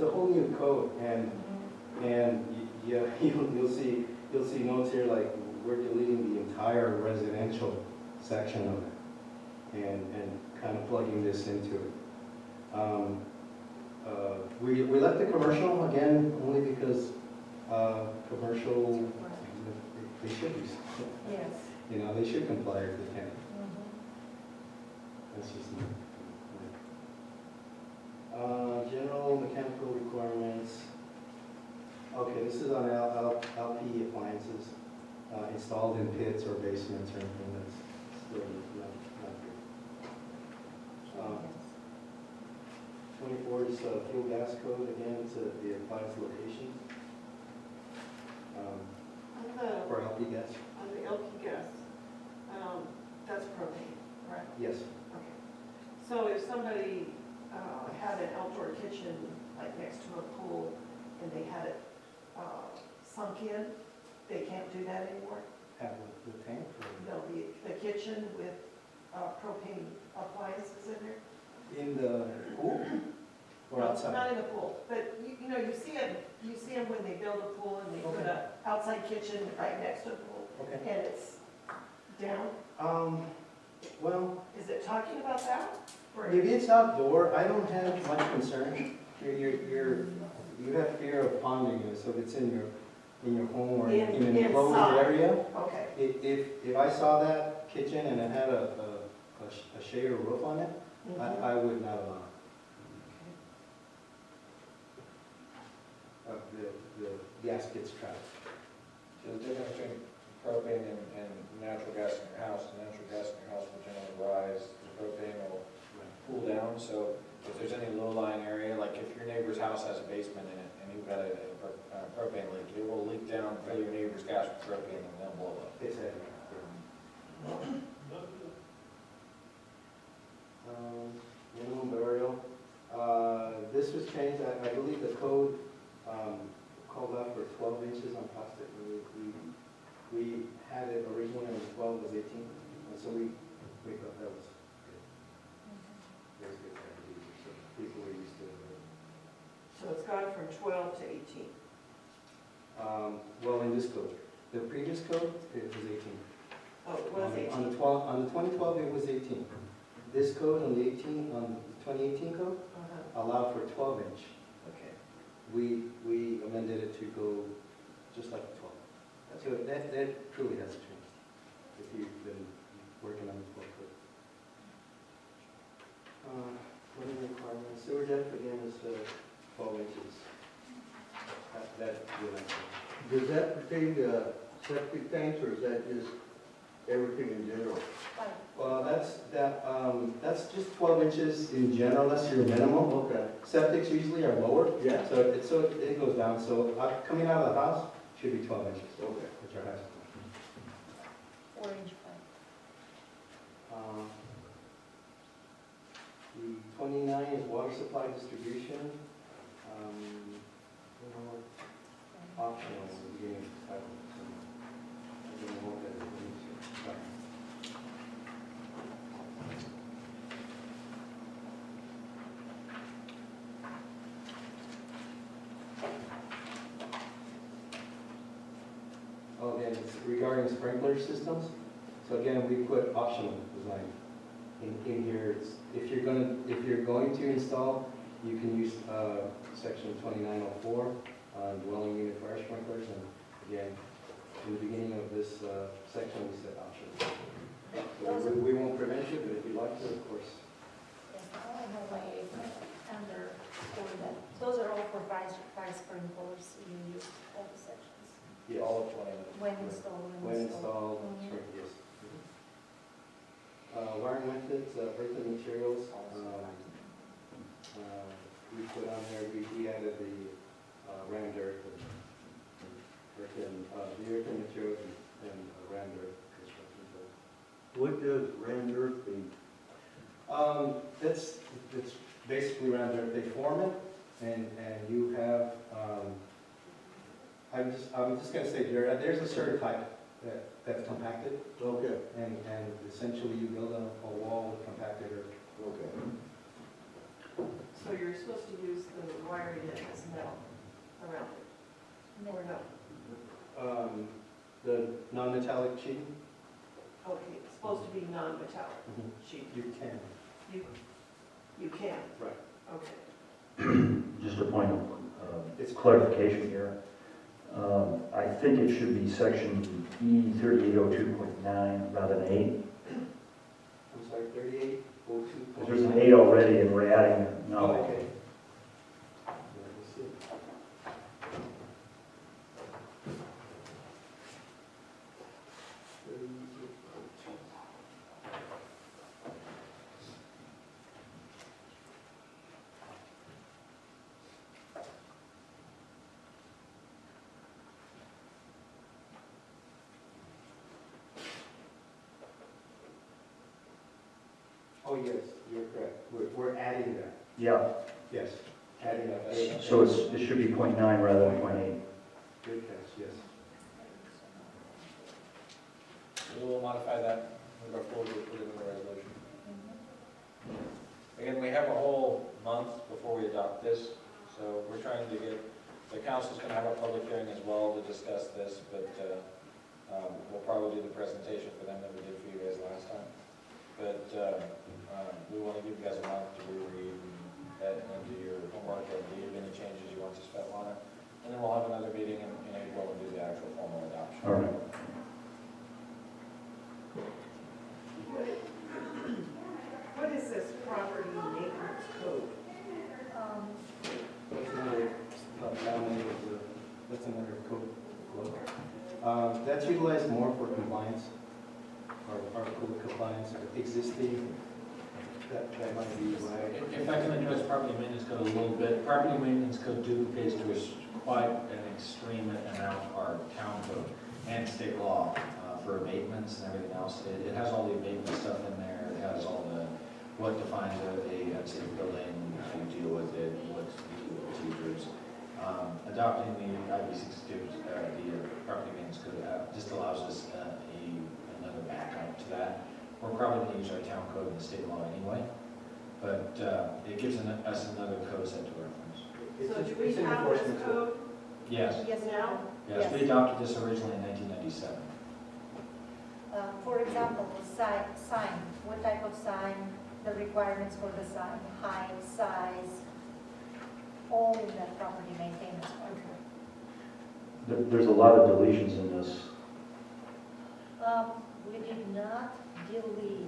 a whole new code, and you'll see notes here like we're deleting the entire residential section of it and kind of plugging this into it. We left the commercial again only because commercial, they should be, Yes. you know, they should comply if they can. Mhm. That's just me. General mechanical requirements. Okay, this is on LP appliances installed in pits or basements or anything that's still not good. 24 is fuel gas code. Again, it's the appliance location for LP gas. On the LP gas, that's propane, right? Yes. Okay. So if somebody had an outdoor kitchen like next to a pool and they had it sunk in, they can't do that anymore? Have the tank. No, the kitchen with propane appliances in there? In the pool or No, outside? Not in the pool, but you know, you see them when they build a pool and they put a outside kitchen right next to the pool Okay. and it's down. Well, Is it talking about that? Or- if it's outdoor, I don't have much concern. You have fear of ponding it, so if it's in your home or in an enclosed Inside. area. Okay. If I saw that kitchen and it had a shade or roof on it, Mhm. I would not allow it. The gas gets trapped. So the difference between propane and natural gas in your house, the natural gas in your house will generally rise, the propane will cool down, so if there's any low-lying area, like if your neighbor's house has a basement in it and you've got a propane leak, it will leak down, fill your neighbor's gas with propane and they'll blow up. It's heavy. this was changed, I believe the code called out for 12 inches on plastic. We had it originally on 12 was 18, and so we thought that was good. That was good strategy, so people were used to it. So it's gone from 12 to 18. Well, in this code, the previous code, it was 18. Oh, it was 18. On the 2012, it was 18. This code on the 2018 code allowed for 12 inch. Okay. We amended it to go just like 12. So that truly has changed, if you've been working on the 12 code. What are the requirements? Sewer depth again is 12 inches. That will answer. Does that pertain to septic tanks, or is that just everything in general? Well, that's just 12 inches in general, that's your minimum. Okay. Septics usually are lower, Yeah. so it goes down. So coming out of the house should be 12 inches, Okay. which are highest. 4-inch pipe. The 29 is water supply distribution. Optional in the beginning. I don't know what that is. Oh, again, it's regarding sprinkler systems. So again, we put optional design in here. It's, if you're going to install, you can use section 2904 on dwelling unit fire sprinklers. And again, in the beginning of this section, we said optional. So we won't prevent you, but if you'd like to, of course. Yes, I have my under for that. Those are all for fire sprinklers, you use all the sections. Yes. All of 20. When installed, When installed, Mhm. sure, yes. Wiring methods, earthen materials. We put on there, we added the rammed earth, the earthen materials and rammed earth construction. What does rammed earth mean? It's basically rammed earth. They form it, and you have, I'm just gonna say, there's a certain type that's compacted, Okay. and essentially you build a wall with compacted earth. Okay. So you're supposed to use the wiring that has metal around it, or no? The non-metallic sheet, Okay, it's supposed to be non-metallic sheet. you can. You can? Right. Okay. Just a point of It's clarification here. I think it should be section E 3802.9 rather than 8. I'm sorry, 3802. Because there's an 8 already and we're adding, Oh, no. okay. Let me see. Oh, yes, you're correct. We're adding that. Yeah, Yes, adding that. so it should be 0.9 rather than 0.8. Good catch, yes. We will modify that before we put it in the resolution. Again, we have a whole month before we adopt this, so we're trying to get, the council's going to have a public hearing as well to discuss this, but we'll probably do the presentation for them that we did for you guys last time. But we want to give you guys a month to reread and do your homework and leave any changes you want to spell on it. And then we'll have another meeting in April and do the actual formal adoption. All right. What is this property maintenance code? That's another code. That's utilized more for compliance, or code compliance, or existing. That might be why. If I can address property maintenance code a little bit, property maintenance code duplicates to us quite an extreme amount our town code and state law for abatements and everything else. It has all the abatement stuff in there, it has all the what defines a unsafe building, how you deal with it, what's the procedures. Adopting the IB62, the property maintenance code, just allows us another backup to that. We're probably going to use our town code and the state law anyway, but it gives us another code set to reference. So do we have this code? Yes, Yes, Now? yes, we adopted this originally in 1997. For example, sign, what type of sign, the requirements for the sign, height, size, all in that property maintenance code. There's a lot of deletions in this. We did not delete.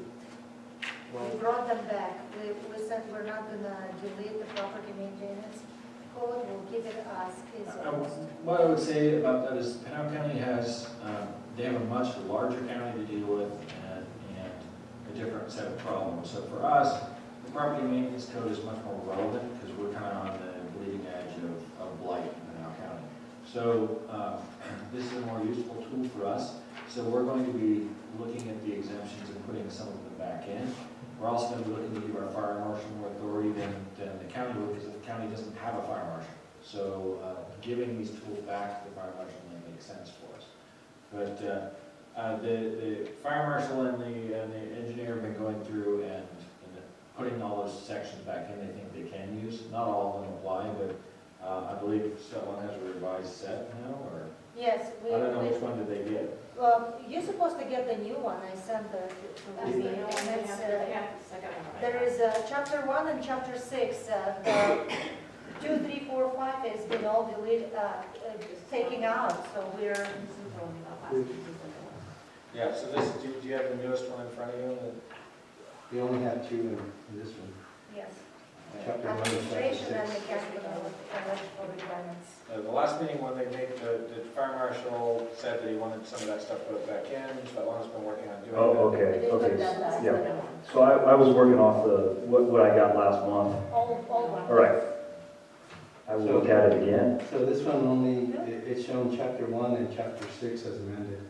We brought them back. We said we're not gonna delete the property maintenance code, we'll keep it as is. What I would say about that is Pinal County has, they have a much larger county to deal with and a different set of problems. So for us, the property maintenance code is much more relevant because we're kind of on the bleeding edge of blight in Pinal County. So this is a more useful tool for us. So we're going to be looking at the exemptions and putting some of them back in. We're also going to be looking to give our fire marshal more authority than the county will, because the county doesn't have a fire marshal. So giving these tools back to the fire marshal may make sense for us. But the fire marshal and the engineer have been going through and putting all those sections back in they think they can use. Not all of them apply, but I believe someone has a revised set now, or Yes, I don't know which one did they get. well, you're supposed to get the new one, I sent the, That's the to new me, one, and it's, the second one. there is chapter 1 and chapter 6, the 2, 3, 4, 5 has been all deleted, taking out, so we're, Yeah, so this, do you have the newest one in front of you? We only have two in this one. yes, Chapter 1 and chapter administration 6. and mechanical electrical requirements. The last meeting when they made, the fire marshal said that he wanted some of that stuff put back in, so Alana's been working on doing that. Oh, We okay, did put okay. that last Yeah. one. So I was working off what I got last month. All one. All right. I will look at it again. So this one only, it's shown chapter 1 and chapter 6 as amended.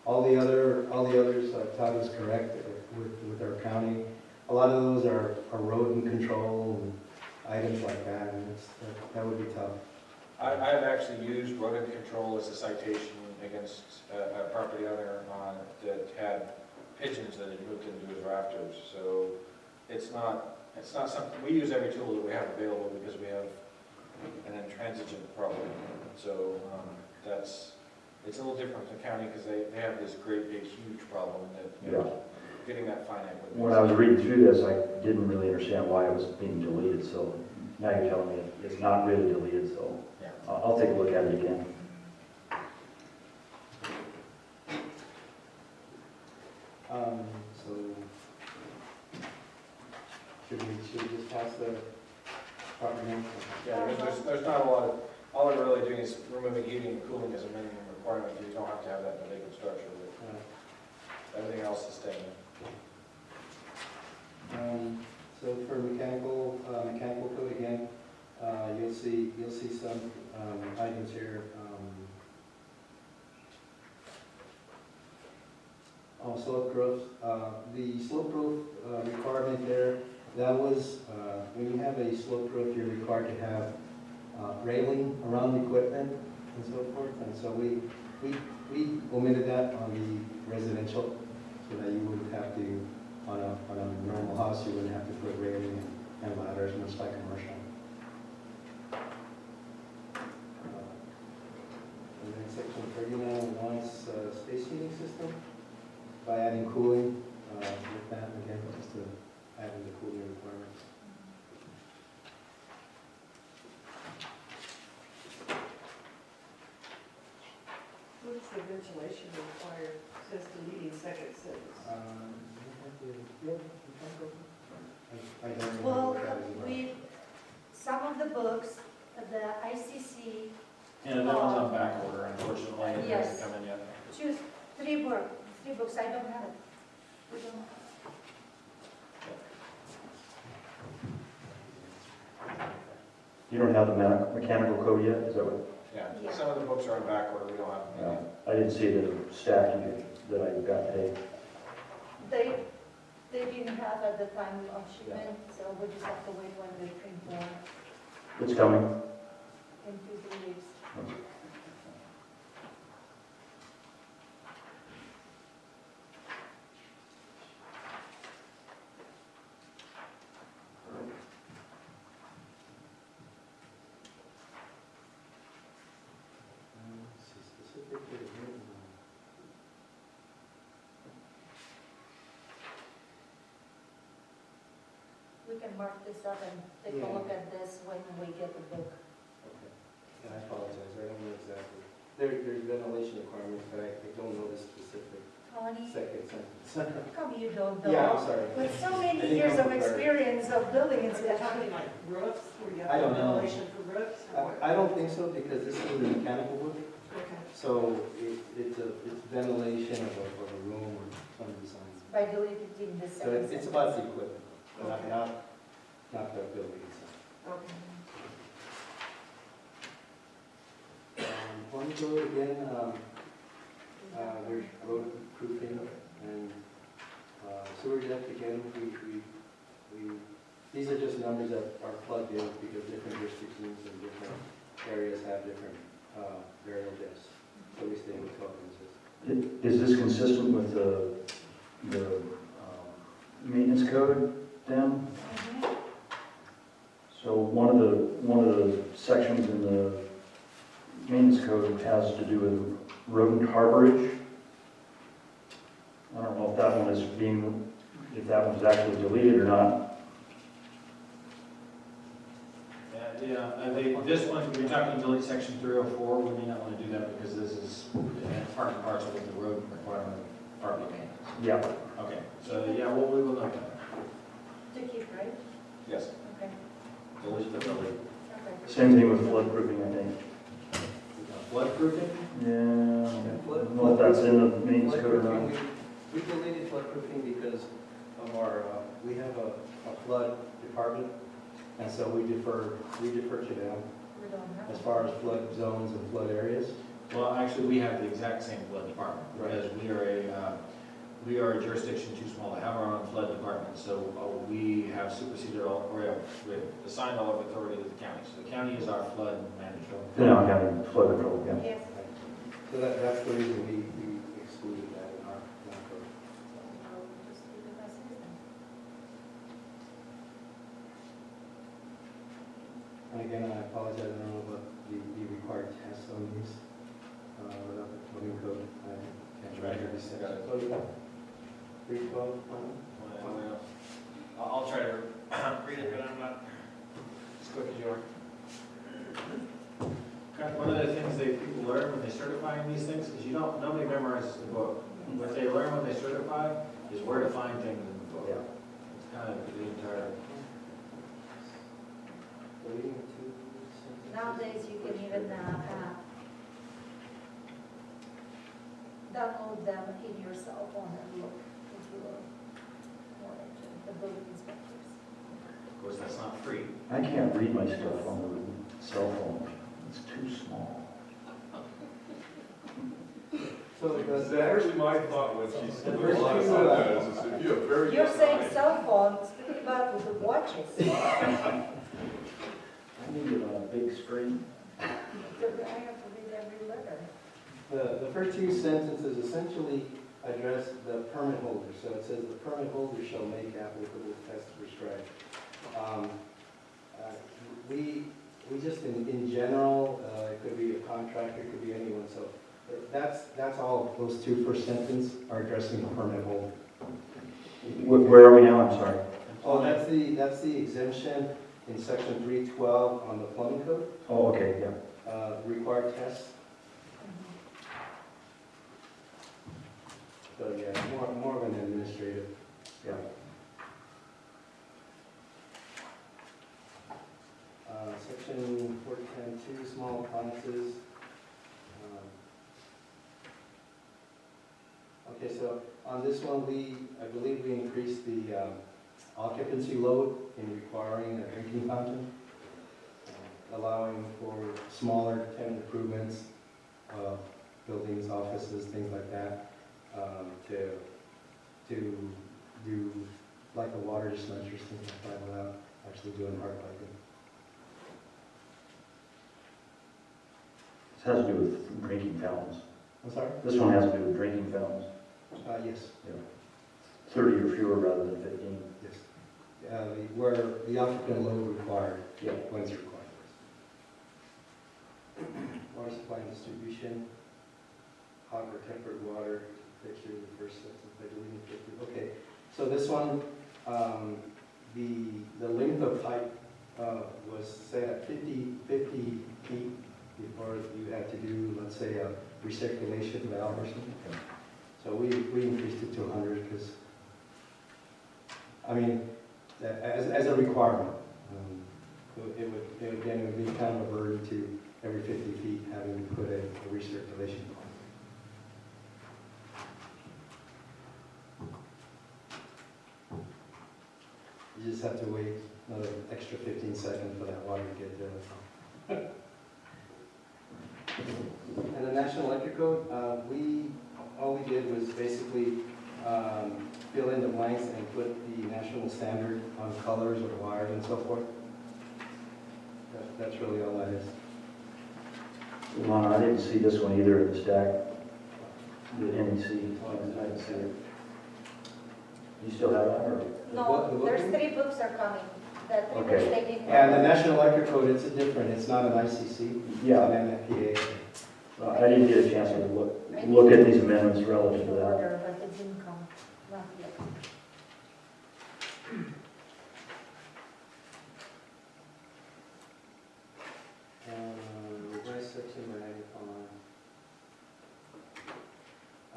All the others, Todd was correct with our county. A lot of those are rodent control and items like that, and that would be tough. I've actually used rodent control as a citation against a property owner that had pigeons that had moved into his rafters. So it's not something, we use every tool that we have available because we have an intransigent problem. So it's a little different from the county because they have this great big huge problem that, getting that finite. When I was reading through this, I didn't really understand why it was being deleted, so now you're telling me it's not really deleted, so Yeah. I'll take a look at it again. So should we just pass the property name? Yeah, there's not a lot of, all they're really doing is removing heating and cooling as a minimum requirement. You don't have to have that in a vacant structure, but everything else is staying. So for mechanical code again, you'll see some items here. Slope growth. The slope growth requirement there, that was, when you have a slope growth, you're required to have railing around the equipment and so forth. And so we omitted that on the residential so that you wouldn't have to, on a normal house, you wouldn't have to put railing and ladders, much like commercial. And then section 39 wants space heating system by adding cooling with that again, just to add in the cooling requirements. What's the ventilation required? Says deleting second sentence. I don't remember Well, what that is about. some of the books, the ICC, Yeah, that one's on back order, unfortunately. It Yes. hasn't come in yet. choose three books, I don't have it. We don't- You don't have the mechanical code yet, is that what? Yeah, Yeah. some of the books are in back order, we don't have them. I didn't see the stack that I got today. They did print half at the time of shipment, so we just have to wait when they print more It's coming. in 2-3 weeks. We can mark this up and take a look at this when we get the book. Okay. And I apologize, I don't know exactly. There's ventilation requirements, but I don't know the specific Tony, second sentence. how come you don't know? Yeah, I'm sorry. With so I many think years I'm of prepared. experience of building Are you inspection. talking like roofs, where you I have don't know. ventilation for roofs? or what? I don't think so, because this is a mechanical book, Okay. so it's ventilation of a room or some design. By deleting the So second it's sentence. about the equipment, Okay. not the building itself. Okay. One road again, there's road proofing and sewer depth again, these are just numbers that are plugged in because different jurisdictions and different areas have different burial depths. So we stay with 12 inches. Is this consistent with the maintenance code then? Mhm. So one of the sections in the maintenance code has to do with rodent harborage. I don't know if that one is if that one's actually deleted or not. This one, we're talking delete section 304, we may not want to do that because this is part and parcel with the road requirement of property maintenance. Yeah. Okay, so yeah, well, we will note that. To keep, right? Yes. Okay, Delete the delete. okay. Same thing with flood proofing, I think. Flood proofing? Yeah. I don't know if that's in the maintenance code or not. We deleted flood proofing because of our, we have a flood department, and so we defer to them We don't have. as far as flood zones and flood areas. Well, actually, we have the exact same flood department, because we are a jurisdiction too small to have our own flood department, so we have superseded all, or we have assigned all of authority to the county. So the county is our flood manager. No, county flood control, yeah. Yes. So that's the reason we excluded that in our code. I'll just leave it as is then. And again, I apologize, I don't know about the required tests on these, without the plumbing code. I can't Right. remember this. Got it. 312, I'll try to read it, but I'm not as quick as you are. One of the things that people learn when they certifying these things is nobody memorizes the book. What they learn when they certify is where to find things in the book. Yeah. It's kind of the entire. Nowadays, you can even download them in your cell phone and look if you wanted to, the building inspectors. Of course, that's not free. I can't read my stuff on the cell phone. It's too small. So That's actually my thought when she said, First a lot of two, sometimes, is if you have very You're good saying eyes. cell phones, speak about with the watches. I need it on a big screen. I have to read every letter. The first two sentences essentially address the permit holder. So it says the permit holder shall make applicable tests prescribed. We just, in general, it could be a contractor, it could be anyone, so that's all. Those two first sentences are addressing the permit holder. Where are we now? I'm sorry. Oh, that's the exemption in section 312 on the plumbing code, Oh, okay, yeah. required tests. So yeah, more of an administrative. Yeah. Section 410.2, small appliances. Okay, so on this one, I believe we increased the occupancy load in requiring a drinking fountain, allowing for smaller tenant improvements, buildings, offices, things like that, to do like the water dispensers, things like that, without actually doing hard piping. This has to do with drinking fountains. I'm sorry? This one has to do with drinking fountains, Yes, 30 or fewer rather than 15. yes. Where the African load required, Yeah. when it's required. Water supply and distribution, hot or tempered water, fixture, the first sentence, I believe, 50. Okay, so this one, the length of pipe was set at 50 feet before you had to do, let's say, a recirculation valve or something. So we increased it to 100 because, I mean, as a requirement. It would be kind of a burden to every 50 feet having to put a recirculation valve. You just have to wait another extra 15 seconds for that water to get there. And the National Electric Code, all we did was basically fill in the blanks and put the national standard on colors of wires and so forth. That's really all that is. Lana, I didn't see this one either in the stack, the NEC. I didn't see it. You still have that, or? No, there's 3 books are coming, that in Okay. which they didn't. And the National Electric Code, it's different, it's not an ICC, it's Yeah. an MFPA. I didn't get a chance to look at these amendments relative to that. Order, but it didn't come, not yet. Revised section,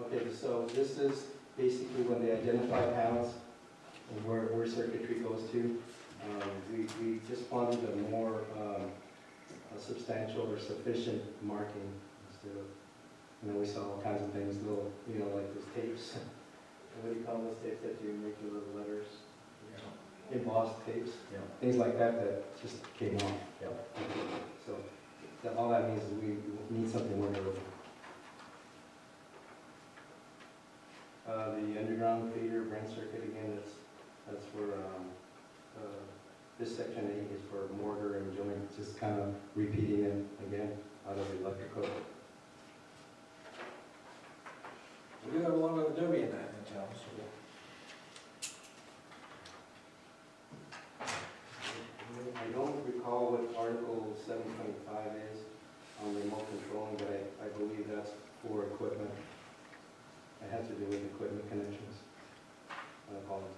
okay, so this is basically when they identify panels and where circuitry goes to. We just wanted a more substantial or sufficient marking instead of, we saw all kinds of things, little, like those tapes. What do you call those tapes that you make your little letters? Embossed tapes, things like that just came off. So all that means is we need something more durable. The underground feeder branch circuit, again, that's for, this section 8 is for mortar and joint, just kind of repeating it again out of the electrical. We do have a lot of Adobe in that in town, so. I don't recall what Article 725 is on remote controlling, but I believe that's for equipment. It has to do with equipment connections. I apologize.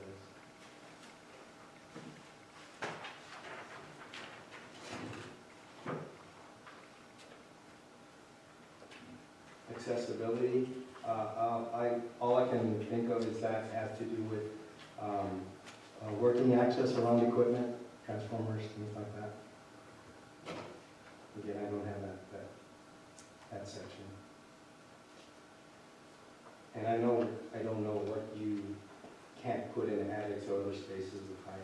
Accessibility, all I can think of is that has to do with working access around equipment, transformers, things like that. Again, I don't have that section. And I don't know what you can't put in attics or other spaces of high.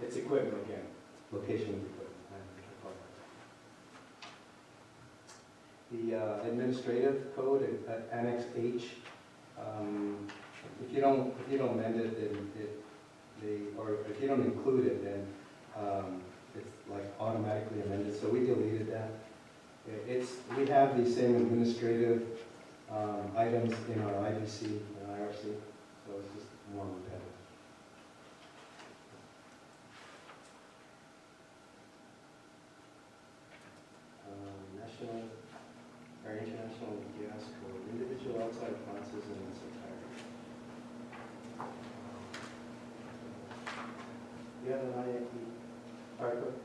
It's equipment again, location of equipment. The administrative code, Annex H, if you don't amend it, then or if you don't include it, then it's like automatically amended. So we deleted that. We have the same administrative items in our IBC and IRC, so it's just more repetitive. National or International Gas Code, individual outside appliances in its entirety. You have an IAP fire code?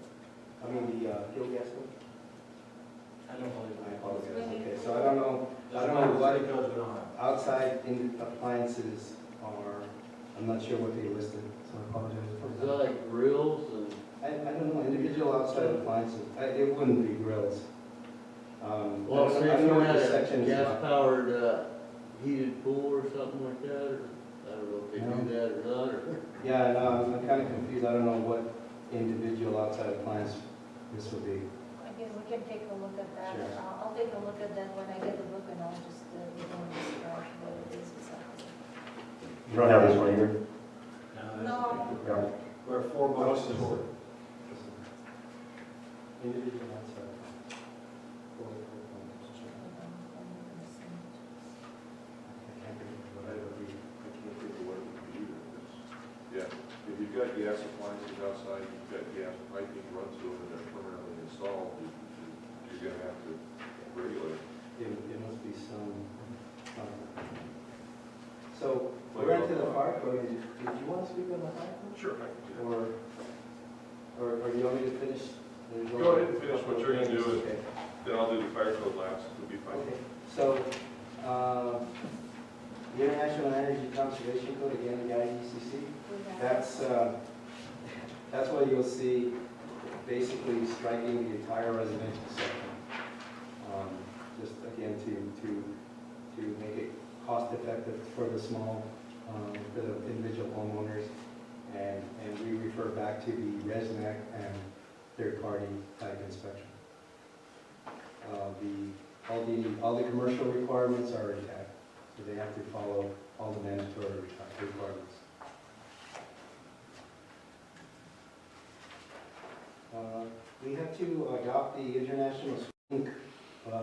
I mean the fuel gas code? I don't believe I apologize. Okay, so I don't know what outside in appliances are. I'm not sure what they listed, so I apologize. Is that like grills and? I don't know, individual outside appliances. It wouldn't be grills. Well, I say don't if know you what had this a section is about. gas-powered heated pool or something like that, or I don't know if they do that or not, or. Yeah, no, I'm kind of confused. I don't know what individual outside appliance this would be. Again, we can take a look at that. Sure. I'll take a look at that when I get the book, and I'll just, describe what it is exactly. You don't have this one either? No, No. Yeah. Where 4 boxes. Individual, that's right. Yeah, if you've got gas appliances outside, you've got gas piping run through them and they're permanently installed, you're gonna have to regulate. It must be some. So, we're into the fire code. Did you want to speak on the fire code? Sure. Or do you want me to finish? Go ahead and finish what you're gonna do, Okay. then I'll do the fire code last, it'll be fine. Okay, so, the International Energy Conservation Code, again, the IECC, that's what you'll see basically striking the entire residential section. Just again, to make it cost effective for the small, for the individual homeowners. And we refer back to the ResNet and third-party type inspection. All the commercial requirements are intact, so they have to follow all the mandatory requirements. We have to adopt the international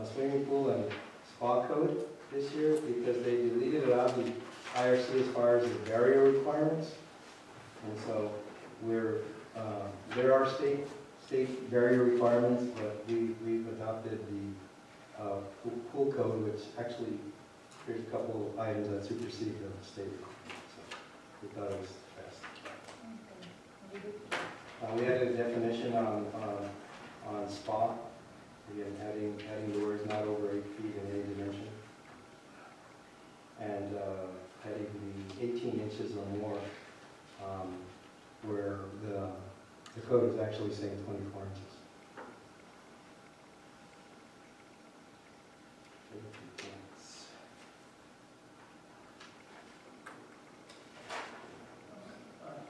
swimming pool and spa code this year because they deleted it out of the IRC as far as the barrier requirements. And so there are state barrier requirements, but we've adopted the pool code, which actually, here's a couple of items that supersede the state requirements. So we thought it was best. We had a definition on spa, again, adding the words not over 8 feet in any dimension. And adding the 18 inches or more, where the code is actually saying 24 inches.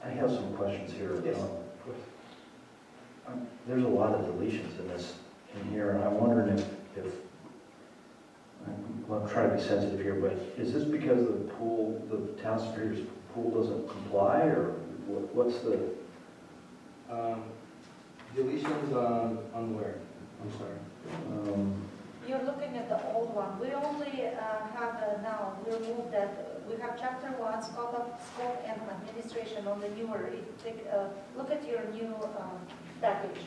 I have some questions here. Yes. There's a lot of deletions in here, and I'm wondering if I'm trying to be sensitive here, but is this because the town superior's pool doesn't comply, or what's the? Deletions on where? I'm sorry. You're looking at the old one. We only have now, we removed that, we have chapter 1, scope and administration on the newer. Look at your new package.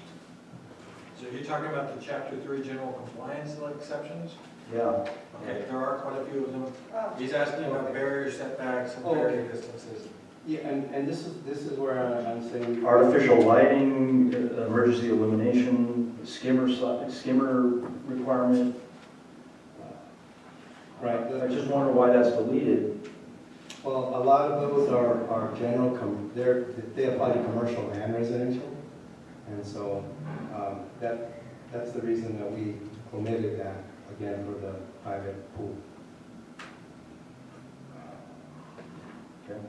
So you're talking about the chapter 3 general compliance exceptions? Yeah. Okay, there are quite a few of them. Oh. He's asking about barrier setbacks and barrier distances. Yeah, and this is where I'm saying. Artificial lighting, emergency illumination, skimmer requirement. Right. I just wonder why that's deleted. Well, a lot of those are general, they apply to commercial and residential. And so that's the reason that we omitted that, again, for the private pool. Okay.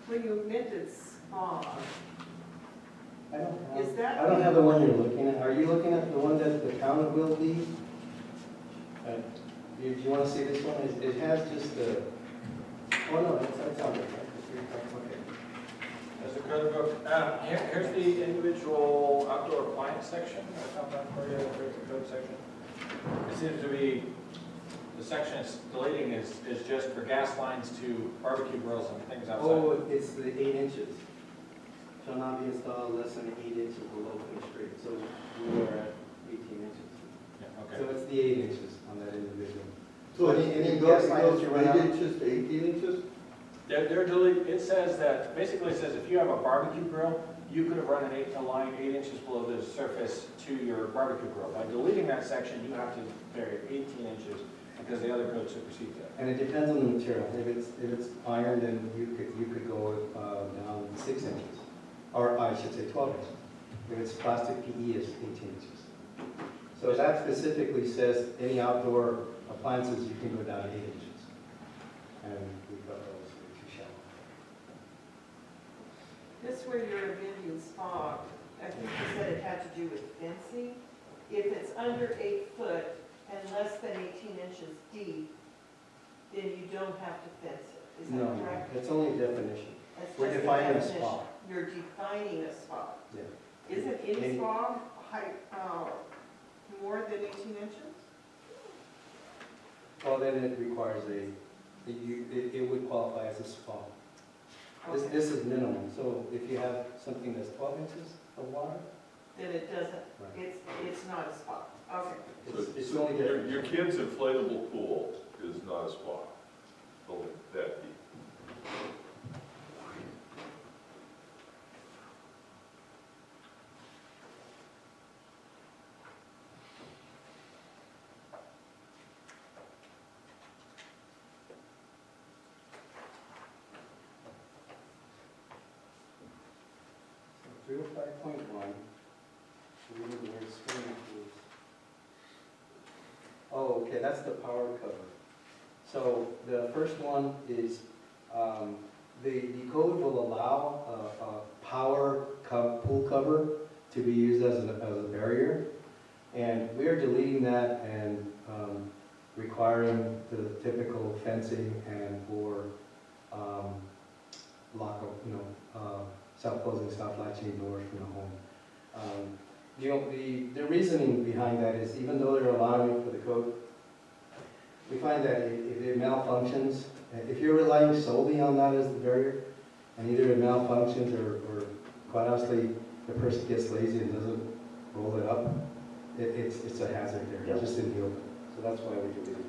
When you amended spa, I Is that don't have the one you're looking at. Are you looking at the one that the town will be? Do you want to see this one? It has just the, oh no, that's on it. Okay. There's a code book. Here's the individual outdoor appliance section. I found that for you. Here's the code section. It seems to be, the section it's deleting is just for gas lines to barbecue grills and things outside. Oh, it's the 8 inches. Shall not be installed less than 8 inches below Fifth Street. So we are at 18 inches. Yeah, okay. So it's the 8 inches on that individual. So any it gas goes lines you run out? 8 inches to 18 inches? They're deleting, it says that, basically it says if you have a barbecue grill, you could have run a line 8 inches below the surface to your barbecue grill. By deleting that section, you have to vary 18 inches because the other code supersedes that. And it depends on the material. If it's iron, then you could go down 6 inches, or I should say 12 inches. If it's plastic PE, it's 18 inches. So that specifically says any outdoor appliances, you can go down 8 inches. And we thought that was too shallow. this where you're amending spa, I think you said it had to do with fencing. If it's under 8 foot and less than 18 inches deep, then you don't have to fence it. is No, that correct? it's only a definition. That's We're just a defining a definition. spot. You're defining a spot. Yeah. Isn't any Any- spot height, more than 18 inches? Well, then it requires it would qualify as a spa. Okay. This is minimum, so if you have something that's 12 inches of water, Then it doesn't, right. it's not a spot. Okay. It's only Your different. kid's inflatable pool is not a spa, only that deep. So 305.1, reading the word swimming pools. Oh, okay, that's the power cover. So the first one is, the code will allow a power pool cover to be used as a barrier. And we are deleting that and requiring the typical fencing and or self-closing, self-latching doors from the home. The reasoning behind that is even though they're allowing it for the code, we find that if it malfunctions, if you're relying solely on that as the barrier, and either it malfunctions or quite honestly, the person gets lazy and doesn't roll it up, it's a hazard there, Yep. just in the open. So that's why we deleted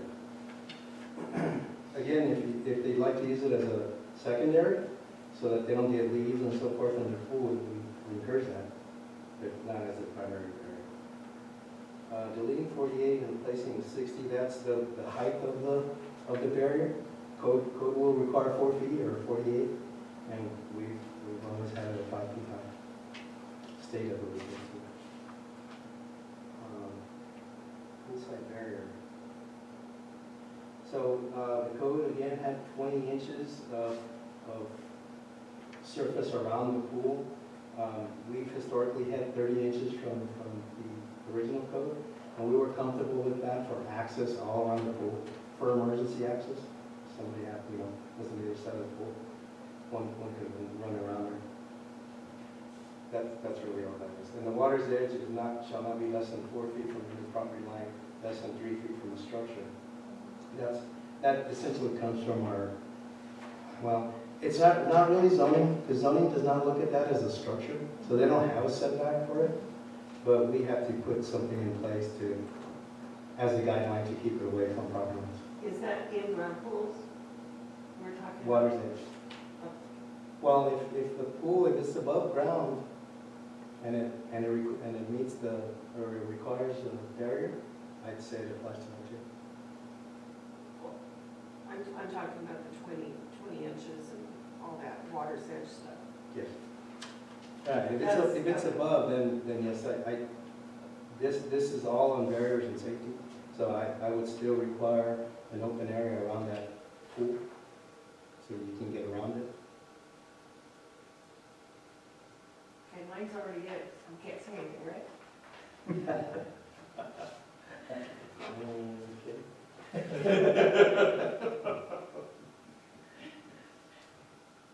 it. Again, if they'd like to use it as a secondary, so that they don't get leaves and so forth in their pool, we encourage that, but not as a primary barrier. Deleting 48 and replacing 60, that's the height of the barrier. Code will require 4 feet or 48, and we've always had it at 5 feet high. State, I believe. Poolside barrier. So the code again had 20 inches of surface around the pool. We've historically had 30 inches from the original code, and we were comfortable with that for access all around the pool, for emergency access. Somebody had, was on the other side of the pool. One could run around there. That's really all that is. And the water's edge shall not be less than 4 feet from the property line, less than 3 feet from the structure. That essentially comes from it's not really zoning, because zoning does not look at that as a structure, so they don't have a setback for it, but we have to put something in place as a guideline to keep it away from property lines. Is that in-ground pools we're talking about? Water's edge. Well, if the pool, if it's above ground, and it meets or it requires a barrier, I'd say it applies to that too. I'm talking about the 20 inches and all that water's edge stuff. Yes. Right, if it's above, then yes, this is all on barriers and safety, so I would still require an open area around that pool, so you can get around it. Okay, mine's already in, I can't say anything, right?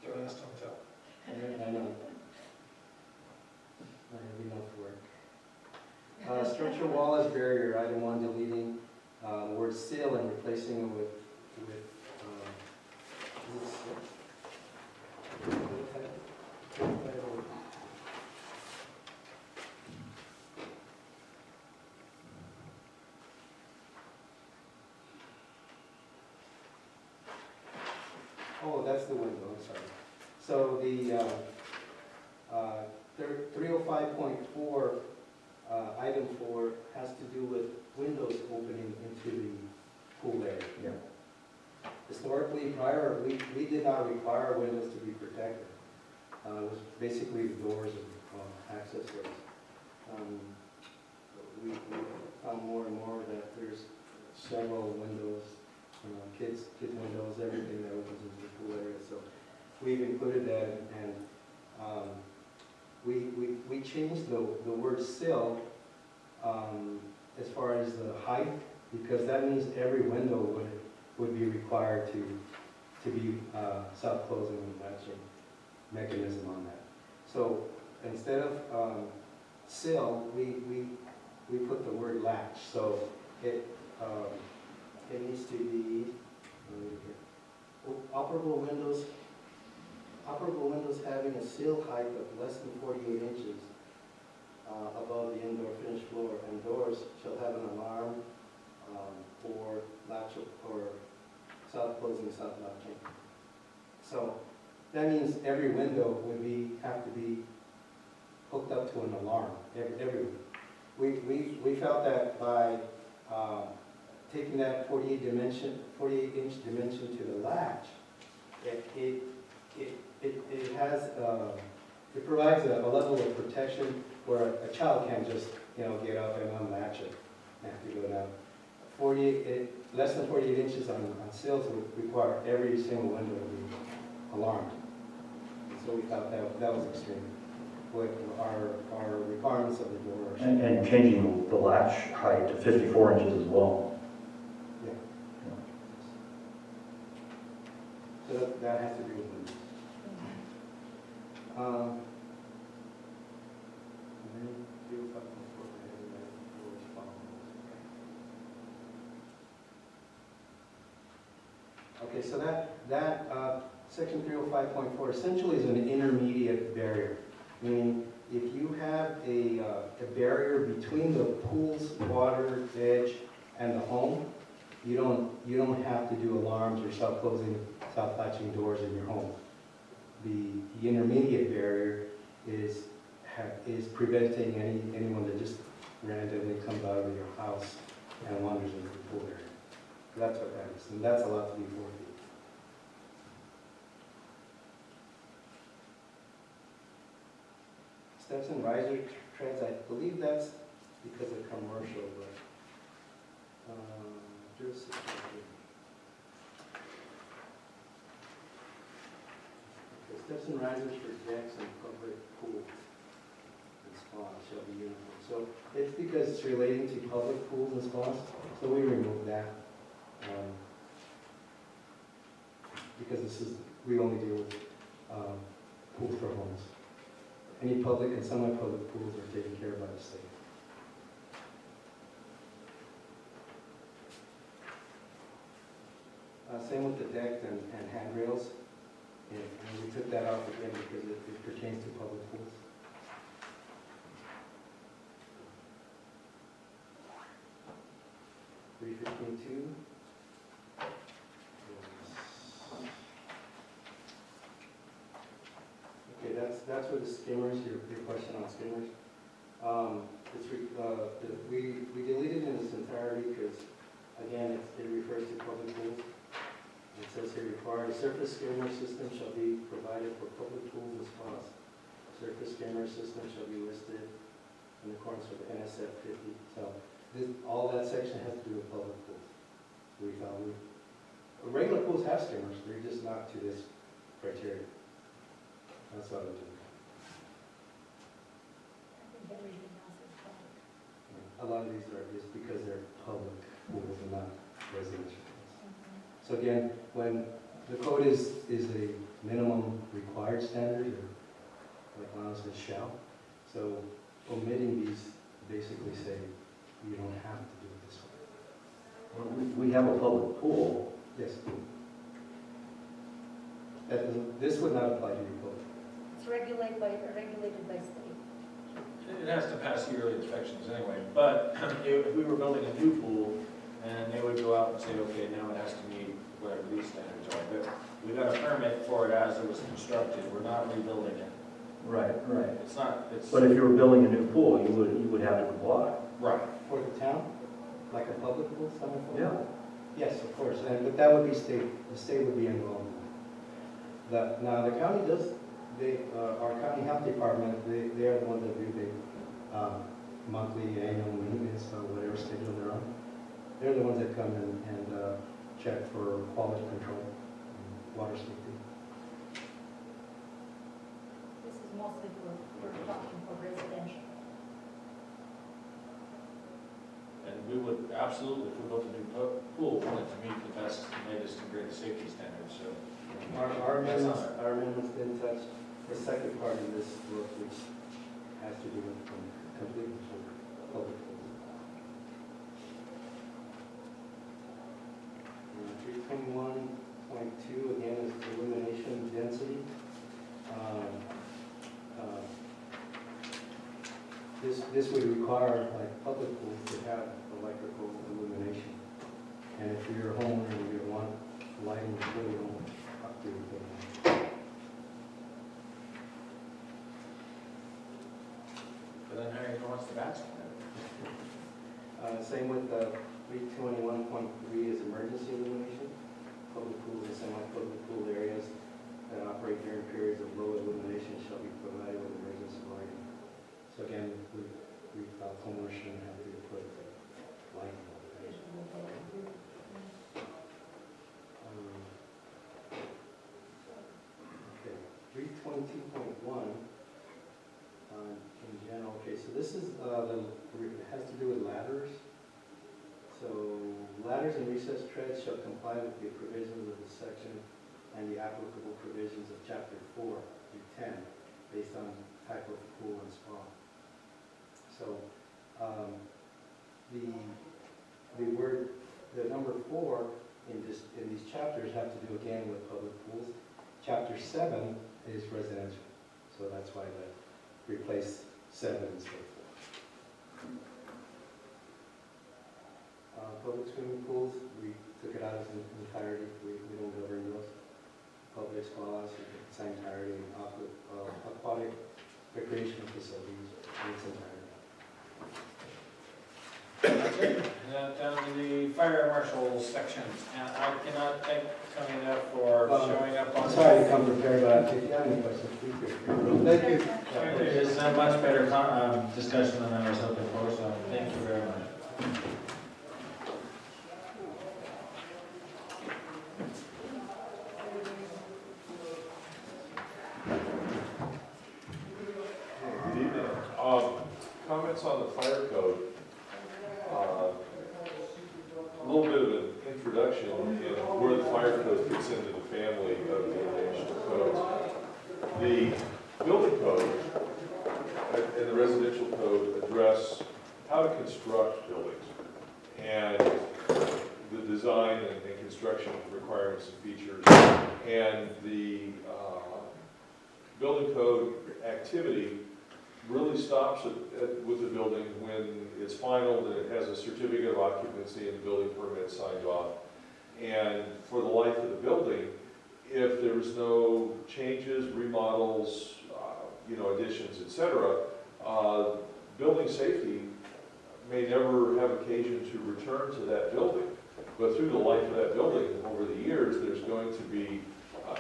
Don't ask, don't tell. I know. I have enough work. Structure wall as barrier, item 1, deleting the word seal and replacing it with is it seal? Oh, that's the window, I'm sorry. So the 305.4, item 4, has to do with windows opening into the pool area. Yeah. Historically, prior, we did not require windows to be protected. It was basically the doors and access ways. We found more and more that there's several windows, kids' windows, everything that opens into the pool area. So we've included that, and we changed the word sill as far as the height, because that means every window would be required to to be self-closing and latching mechanism on that. So instead of sill, we put the word latch. So it needs to be operable windows having a sill height of less than 48 inches above the indoor finished floor, and doors shall have an alarm or latch or self-closing, self-latching. So that means every window would have to be hooked up to an alarm, every we felt that by taking that 48-inch dimension to the latch, it provides a level of protection where a child can't just get up and unlatch it and have to go down. Less than 48 inches on sills would require every single window to be alarmed. So we thought that was extreme. With our requirements of the doors. And changing the latch height to 54 inches as well. Yeah. So that has to do with windows. And then do a couple more doors follow. Okay, so that section 305.4 essentially is an intermediate barrier. Meaning, if you have a barrier between the pool's water edge and the home, you don't have to do alarms or self-closing, self-latching doors in your home. The intermediate barrier is preventing anyone that just randomly comes out of your house and wanders into the pool area. That's what that is, and that's allowed to be 4 feet. Steps and riser treads, I believe that's because of commercial, but jurisdiction. Okay, steps and risers for decks and public pools and spas shall be uniform. So it's because it's relating to public pools and spas, so we removed that. Because we only deal with pools for homes. Any public and semi-public pools are taken care of by the state. Same with the deck and handrails. And we took that out again because it pertains to public pools. (315.2). Okay, that's where the skimmers, your question on skimmers. We deleted in its entirety because, again, it refers to public pools. It says here, required a surface skimmer system shall be provided for public pools and spas. Surface skimmer system shall be listed in accordance with NSF 50. So all that section has to do with public pools. We found regular pools have skimmers, they're just not to this criteria. That's what we do. I think everything else is fine. A lot of these are just because they're public pools and not residential pools. So again, when the code is a minimum required standard, or like Lana says, shall. So omitting these basically say you don't have to do it this way. Well, we have a public pool. Yes. This would not apply to your code. It's regulated by state. It has to pass yearly inspections anyway, but if we were building a new pool, and they would go out and say, okay, now it has to meet whatever these standards are, but we got a permit for it as it was constructed, we're not rebuilding it. Right. It's not, But if you were building a new pool, you would have to comply. right. For the town, like a public pool, summer pool? Yeah. Yes, of course, but that would be state, the state would be involved. Now, the county does, our county health department, they are the ones that do the monthly, annual maintenance, or whatever schedule they're on. They're the ones that come and check for quality control, and water safety. This is mostly we're talking for residential. And we would absolutely, if we built a new pool, want it to meet the best, latest and greatest safety standards, so. Our amendments didn't touch the second part of this book, which has to do with completeness of public pools. 321.2, again, is illumination density. This would require, like, public pools to have electrical illumination. And if you're a homeowner and you want lighting, you really don't have to put it on. But then how do you know what's the bats on Same with 321.3 is emergency illumination. Public pools and semi-public pool areas that operate during periods of low illumination shall be provided with emergency lighting. So again, we thought homeowners shouldn't have to put lighting on. Okay, 322.1 in general. Okay, so this is it has to do with ladders. So ladders and recessed treads shall comply with the provisions of this section and the applicable provisions of chapter 4 through 10 based on type of pool and spa. So the number 4 in these chapters have to do again with public pools. Chapter 7 is residential, so that's why that replace 7 instead of 4. Public swimming pools, we took it out as an entirety. We don't govern those. Public spas, its entirety, aquatic recreational facilities, its entirety. Now down to the fire marshal section, and I cannot thank Tony enough for showing up on. Sorry to come prepared, but if you have any questions, please feel free. Thank you. It's a much better discussion than I was hoping for, so thank you very much. Good evening. Comments on the fire code. A little bit of an introduction in where the fire code fits into the family of the international codes. The building code and the residential code address how to construct buildings and the design and construction requirements and features. And the building code activity really stops with the building when it's final, that it has a certificate of occupancy and the building permit signed off. And for the life of the building, if there's no changes, remodels, additions, etc., building safety may never have occasion to return to that building. But through the life of that building, over the years, there's going to be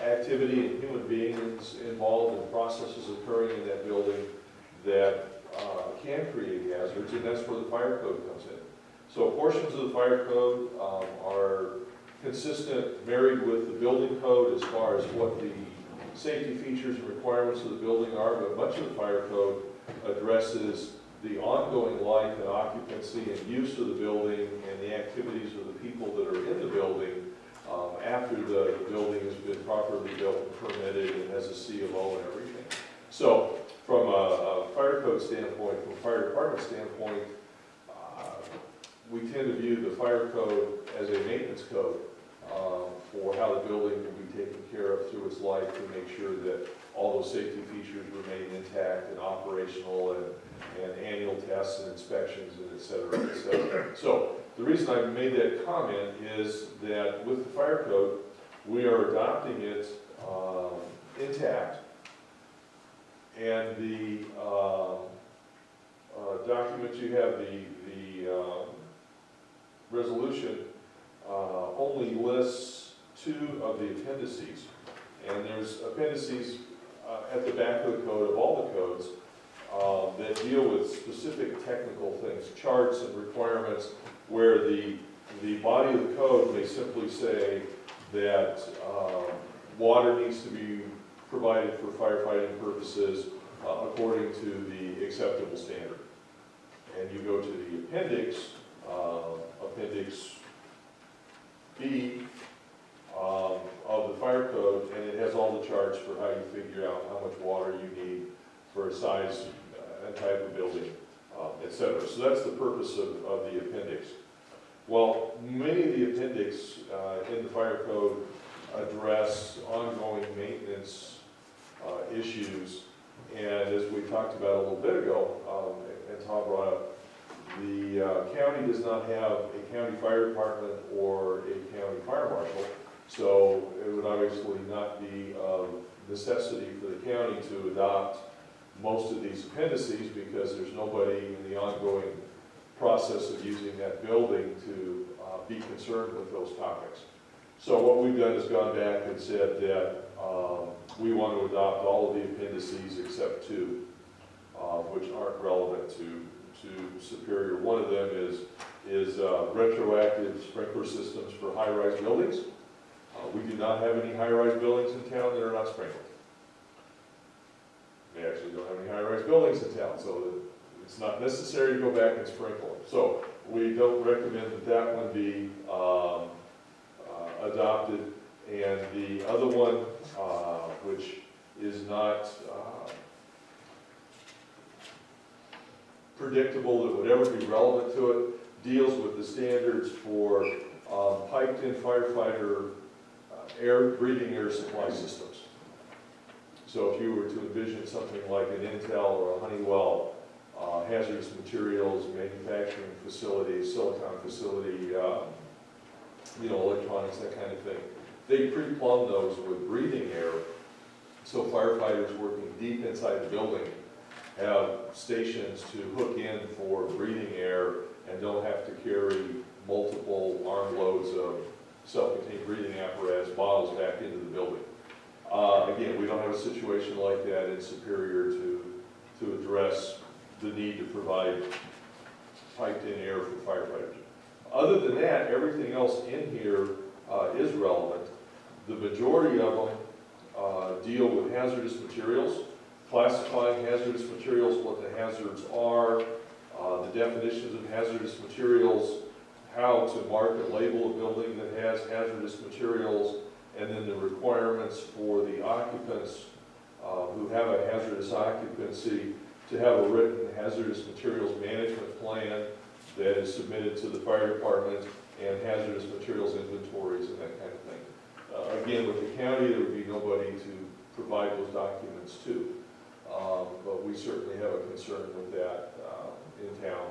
activity and human beings involved and processes occurring in that building that can create hazards, and that's where the fire code comes in. So portions of the fire code are consistent, married with the building code as far as what the safety features and requirements of the building are, but much of the fire code addresses the ongoing life and occupancy and use of the building and the activities of the people that are in the building after the building has been properly built and permitted and has a CMO and everything. So from a fire code standpoint, from a fire department standpoint, we tend to view the fire code as a maintenance code for how the building will be taken care of through its life to make sure that all those safety features remain intact and operational and annual tests and inspections and et cetera, et cetera. So the reason I made that comment is that with the fire code, we are adopting it intact. And the document you have, the resolution, only lists 2 of the appendices. And there's appendices at the back of the code, of all the codes, that deal with specific technical things, charts and requirements, where the body of the code may simply say that water needs to be provided for firefighting purposes according to the acceptable standard. And you go to the appendix, Appendix B of the fire code, and it has all the charts for how you figure out how much water you need for a size and type of building, et cetera. So that's the purpose of the appendix. Well, many of the appendix in the fire code address ongoing maintenance issues, and as we talked about a little bit ago, and Tom brought up, the county does not have a county fire department or a county fire marshal, so it would obviously not be of necessity for the county to adopt most of these appendices because there's nobody in the ongoing process of using that building to be concerned with those topics. So what we've done is gone back and said that we want to adopt all of the appendices except two, which aren't relevant to Superior. One of them is retroactive sprinkler systems for high-rise buildings. We do not have any high-rise buildings in town that are not sprinkled. We actually don't have any high-rise buildings in town, so it's not necessary to go back and sprinkle them. So we don't recommend that one be adopted. And the other one, which is not predictable that would ever be relevant to it, deals with the standards for piped-in firefighter breathing air supply systems. So if you were to envision something like an Intel or a Honeywell hazardous materials manufacturing facility, silicon facility, electronics, that kind of thing, they pre-plumb those with breathing air, so firefighters working deep inside the building have stations to hook in for breathing air and don't have to carry multiple armloads of self-contained breathing apparatus bottles back into the building. Again, we don't have a situation like that in Superior to address the need to provide piped-in air for firefighters. Other than that, everything else in here is relevant. The majority of them deal with hazardous materials, classifying hazardous materials, what the hazards are, the definitions of hazardous materials, how to mark and label a building that has hazardous materials, and then the requirements for the occupants who have a hazardous occupancy to have a written hazardous materials management plan that is submitted to the fire department, and hazardous materials inventories and that kind of thing. Again, with the county, there would be nobody to provide those documents to. But we certainly have a concern with that in town,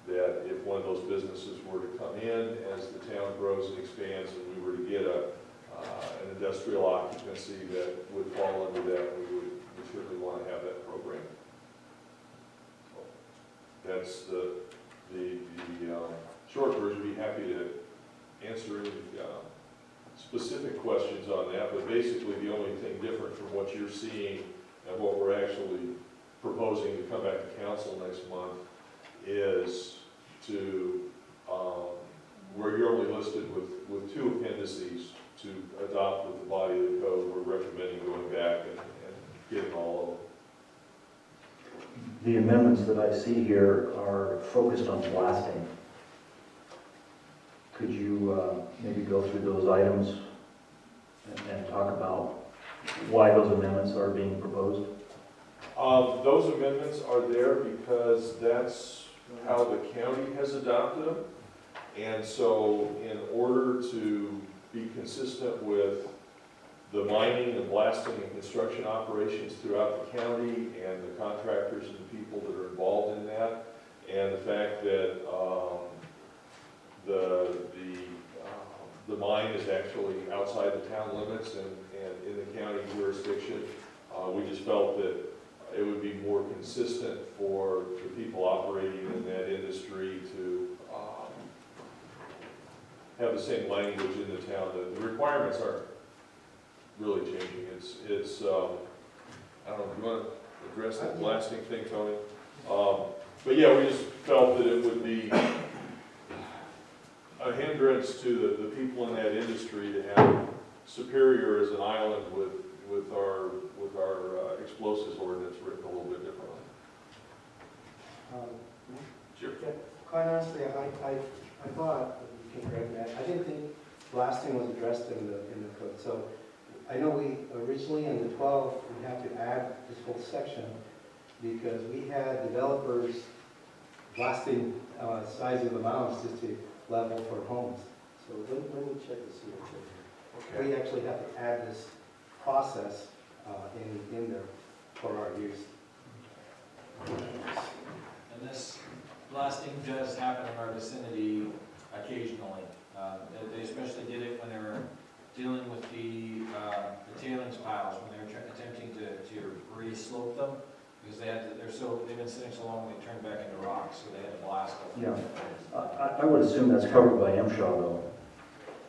that if one of those businesses were to come in as the town grows and expands and we were to get an industrial occupancy that would fall under that, we certainly want to have that program. That's the short version. Be happy to answer any specific questions on that, but basically the only thing different from what you're seeing and what we're actually proposing to come back to council next month is to, where you're only listed with two appendices to adopt with the body of the code, we're recommending going back and getting all of them. The amendments that I see here are focused on blasting. Could you maybe go through those items and talk about why those amendments are being proposed? Those amendments are there because that's how the county has adopted them. And so in order to be consistent with the mining and blasting and construction operations throughout the county and the contractors and the people that are involved in that, and the fact that the mine is actually outside the town limits and in the county jurisdiction, we just felt that it would be more consistent for the people operating in that industry to have the same language in the town. The requirements aren't really changing. It's I don't know, do you want to address that blasting thing, Tony? But yeah, we just felt that it would be a hindrance to the people in that industry to have Superior as an island with our explosives ordinance written a little bit differently. Sure. A Quite honestly, I thought, you can correct me, I didn't think blasting was addressed in the code. So I know we originally in the 12, we had to add this whole section because we had developers blasting size of the mounds just to level for homes. So let me check to see what's in here. We actually have to add this process in there for our use. And this blasting does happen in our vicinity occasionally. They especially did it when they were dealing with the tailings piles, when they were attempting to re-slope them, because they've been sitting so long they turned back into rocks, so they had to blast them. Yeah. I would assume that's covered by MSHA though.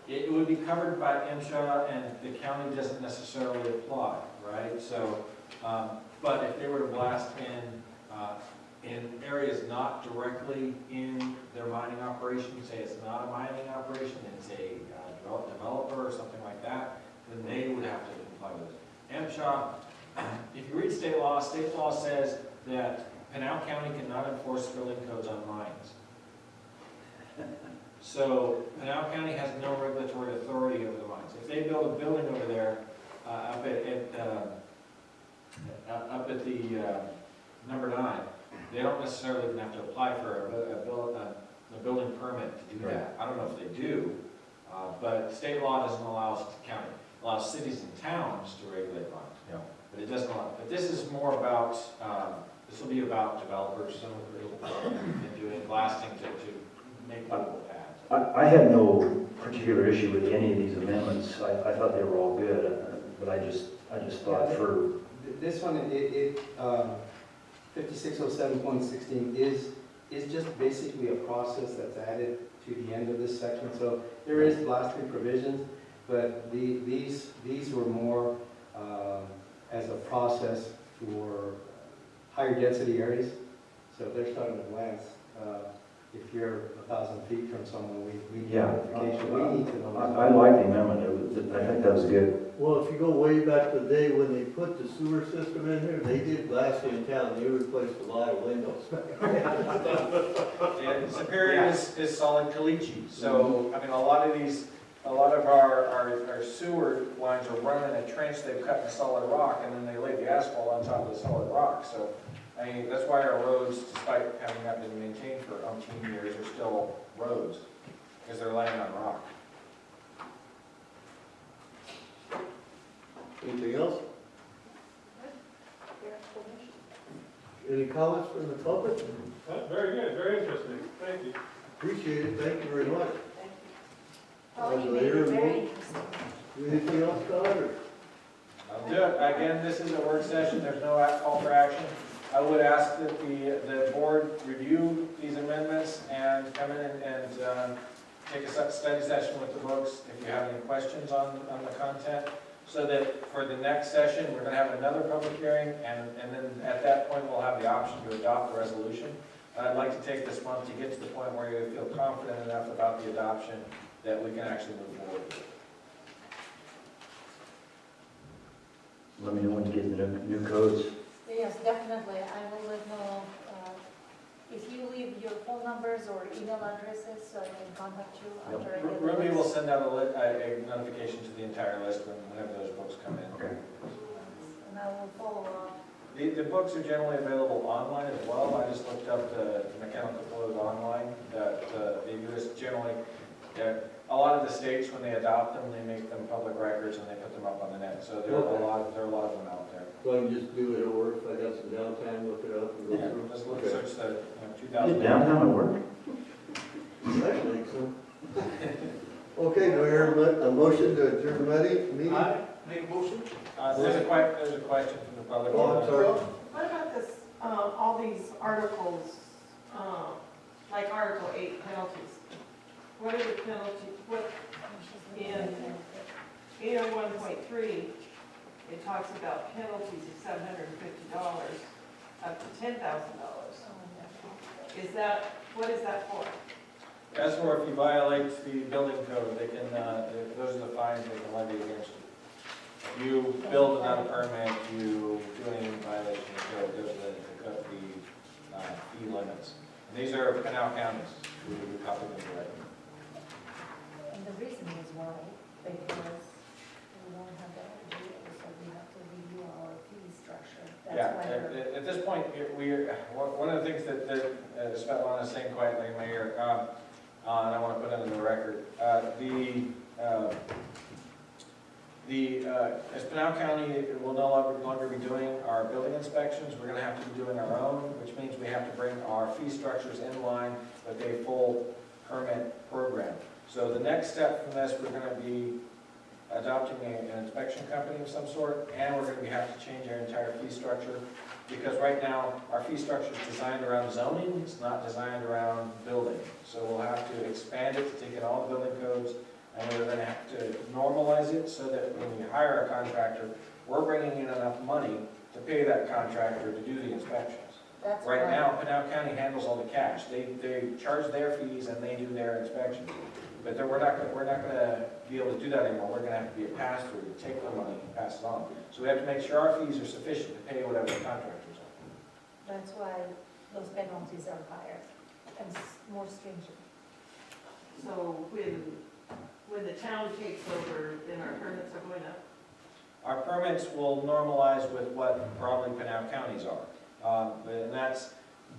It would be covered by MSHA, and the county doesn't necessarily apply, right? So, but if they were to blast in areas not directly in their mining operation, say it's not a mining operation, it's a developer or something like that, then they would have to comply with it. MSHA, if you read state law says that Pinal County cannot enforce building codes on mines. So Pinal County has no regulatory authority over the mines. If they build a building over there up at the number 9, they don't necessarily even have to apply for a building permit to do that. I don't know if they do, but state law doesn't allow county. It allows cities and towns to regulate mines. Yeah. But it doesn't allow. But this is more about. This will be about developers and doing blasting to make people pads. I had no particular issue with any of these amendments. I thought they were all good, but I just thought for... This one, 5607.16 is just basically a process that's added to the end of this section. So there is blasting provisions, but these were more as a process for higher density areas. So if they're starting to glance, if you're 1,000 feet from someone, we need notification. We need to know. I like the amendment. I think that was good. Well, if you go way back to the day when they put the sewer system in here, they did blasting in town, they replaced a lot of windows. And Superior is solid caliche, so, I mean, a lot of our sewer lines are running a trench they've cut in solid rock, and then they lay the asphalt on top of the solid rock, so, I mean, that's why our roads, despite having not been maintained for umpteen years, are still roads, because they're laying on rock. Anything else? Any comments from the public? Very good, very interesting, thank you. Appreciate it, thank you very much. Oh, you made it very interesting. Anything else, Todd, or? I'll do it. Again, this is a work session, there's no call for action. I would ask that the board review these amendments and come in and take a study session with the books if you have any questions on the content. So that for the next session, we're going to have another public hearing, and then at that point, we'll have the option to adopt the resolution. I'd like to take this month to get to the point where you feel confident enough about the adoption that we can actually move forward with it. Let me know when you get the new codes. Yes, definitely, I will let know, if you leave your phone numbers or email addresses, so I can contact you after I get the Ruby will list. send out a notification to the entire list whenever those books come in. Okay. And I will follow up. The books are generally available online as well. I just looked up the mechanical codes online that they use generally. A lot of the states, when they adopt them, they make them public records and they put them up on the net. So there are a lot of them out there. So I can just do it at work, if I got some downtime, look it up and go Yeah, through? just look, Okay. search the You 2000. downtown at work? I think so. Okay, do I hear a motion to adjourn the meeting? Make a motion? There's a question from the public. Oh, I'm sorry. What about this, all these articles, like Article 8 penalties? What are the penalties, what, in 801.3, it talks about penalties of $750 up to $10,000. Is that, what is that for? That's where if you violate the building code, they can, those are the fines they can levy against you. You build without a permit, you do any violation of code, those are the fee limits. And these are they're Canal counties. We copy them directly. And the reason is why, because we don't have the idea, so we have to review our fee structure. Yeah, That's why we're. at this point, one of the things that Svetlana is saying quietly in my ear, and I want to put it in the record, as Pinal County will no longer be doing our building inspections, we're going to have to be doing our own, which means we have to bring our fee structures in line with a full permit program. So the next step from this, we're going to be adopting an inspection company of some sort, and we're going to have to change our entire fee structure, because right now, our fee structure is designed around zoning, it's not designed around building. So we'll have to expand it to take in all the building codes, and we're going to have to normalize it so that when we hire a contractor, we're bringing in enough money to pay that contractor to do the inspections. That's Right why- now, Pinal County handles all the cash. They charge their fees and they do their inspections. But we're not gonna be able to do that anymore. We're gonna have to be a pass-through, to take the money and pass it on. So we have to make sure our fees are sufficient to pay whatever the contractors are. That's why those penalties are higher and more stringent. So when the town takes over, then our permits are going up? Our permits will normalize with what probably Pinal counties are.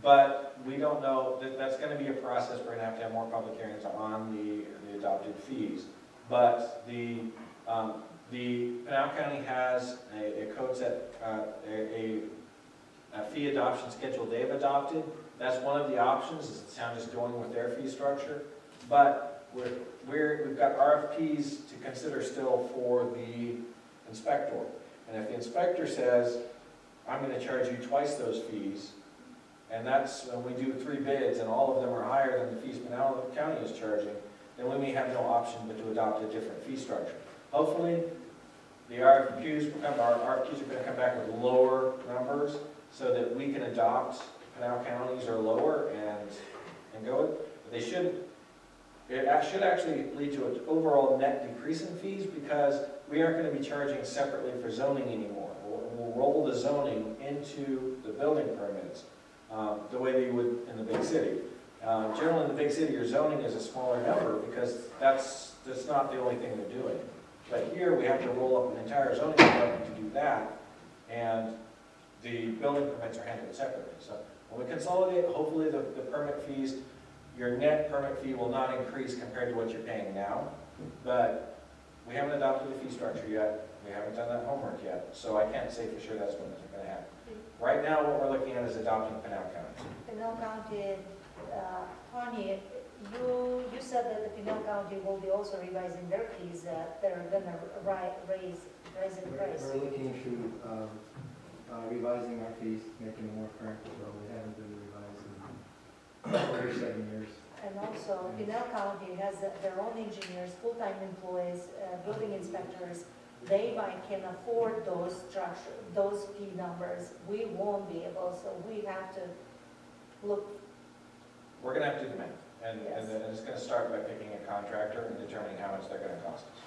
But we don't know, that's gonna be a process. We're gonna have more public hearings on the adopted fees. But the Pinal County has a code set, a fee adoption schedule they've adopted. That's one of the options, is the town is going with their fee structure. But we've got RFPs to consider still for the inspector. And if the inspector says, I'm gonna charge you twice those fees, and that's when we do 3 bids and all of them are higher than the fees Pinal County is charging, then we may have no option but to adopt a different fee structure. Hopefully, the RFQs are going to come back with lower numbers so that we can adopt Pinal counties or lower and go with. But it should actually lead to an overall net decrease in fees, because we aren't going to be charging separately for zoning anymore. We'll roll the zoning into the building permits the way they would in the big city. Generally in the big city, your zoning is a smaller number because that's not the only thing they're doing. But here we have to roll up an entire zoning department to do that, and the building permits are handled separately. So when we consolidate, hopefully the permit fees, your net permit fee will not increase compared to what you're paying now. But we haven't adopted the fee structure yet. We haven't done that homework yet. So I can't say for sure that's when it's going to happen. Right now, what we're looking at is adopting Pinal County. Pinal County, Tony, you said that the Pinal County will be also revising their fees, they're gonna raise the price. We're looking to revising our fees, making them more current, so we haven't been revised in over 7 years. And also, Pinal County has their own engineers, full-time employees, building inspectors. They can afford those fee numbers. We won't be able, so we have to look. We're going to have to do the math. And Yes. it's going to start by picking a contractor and determining how much they're going to cost us.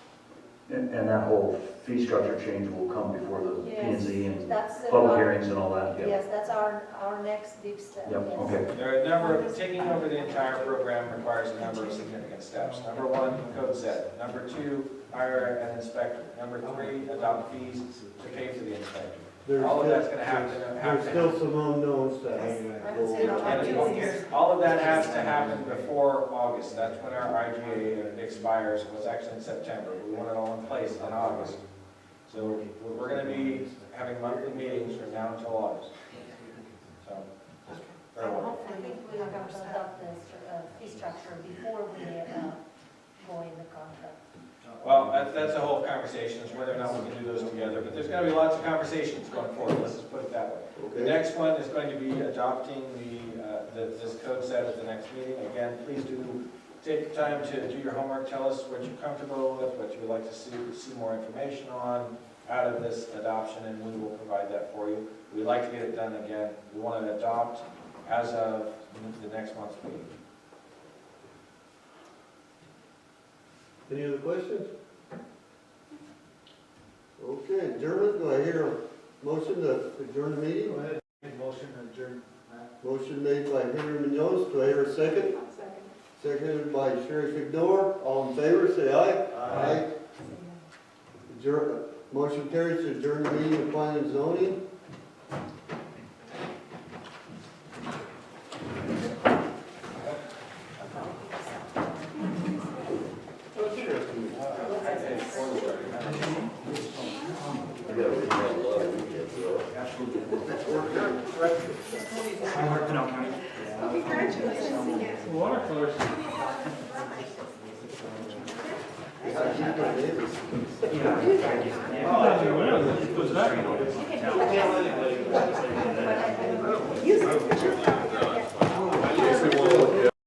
And that whole fee structure change will come before the P&Z and That's public hearings and all that? Yes, that's our next big step. Yep, yes. okay. There are a number of, taking over the entire program requires a number of significant steps. Number 1, code set. Number 2, hire an inspector. Number 3, adopt fees to pay for the inspector. All of that's going to have to There's still some unknowns to hang I would say on. about 2 years. All of that has to happen before August. That's when our IGA expires. It was actually in September. We want it all in place in August. So we're going to be having monthly meetings from now until August. So, very well. I think we have to adopt the fee structure before we go in the contract. Well, that's a whole conversation, is whether or not we can do those together, but there's going to be lots of conversations going forward, let's just put it that way. The Okay. next one is going to be adopting this code set at the next meeting. Again, please do take the time to do your homework, tell us what you're comfortable with, what you would like to see more information on out of this adoption, and we will provide that for you. We'd like to get it done again. We want to adopt as of the next month's meeting. Any other questions? Okay, adjournment, do I hear a motion to adjourn the meeting? Motion adjourned. Motion made by Henry Munoz, do I hear a second? Seconded by Sherry Fedor, all in favor, say aye. Aye. Motion carries to adjourn the meeting of planning and zoning. Watercolors. You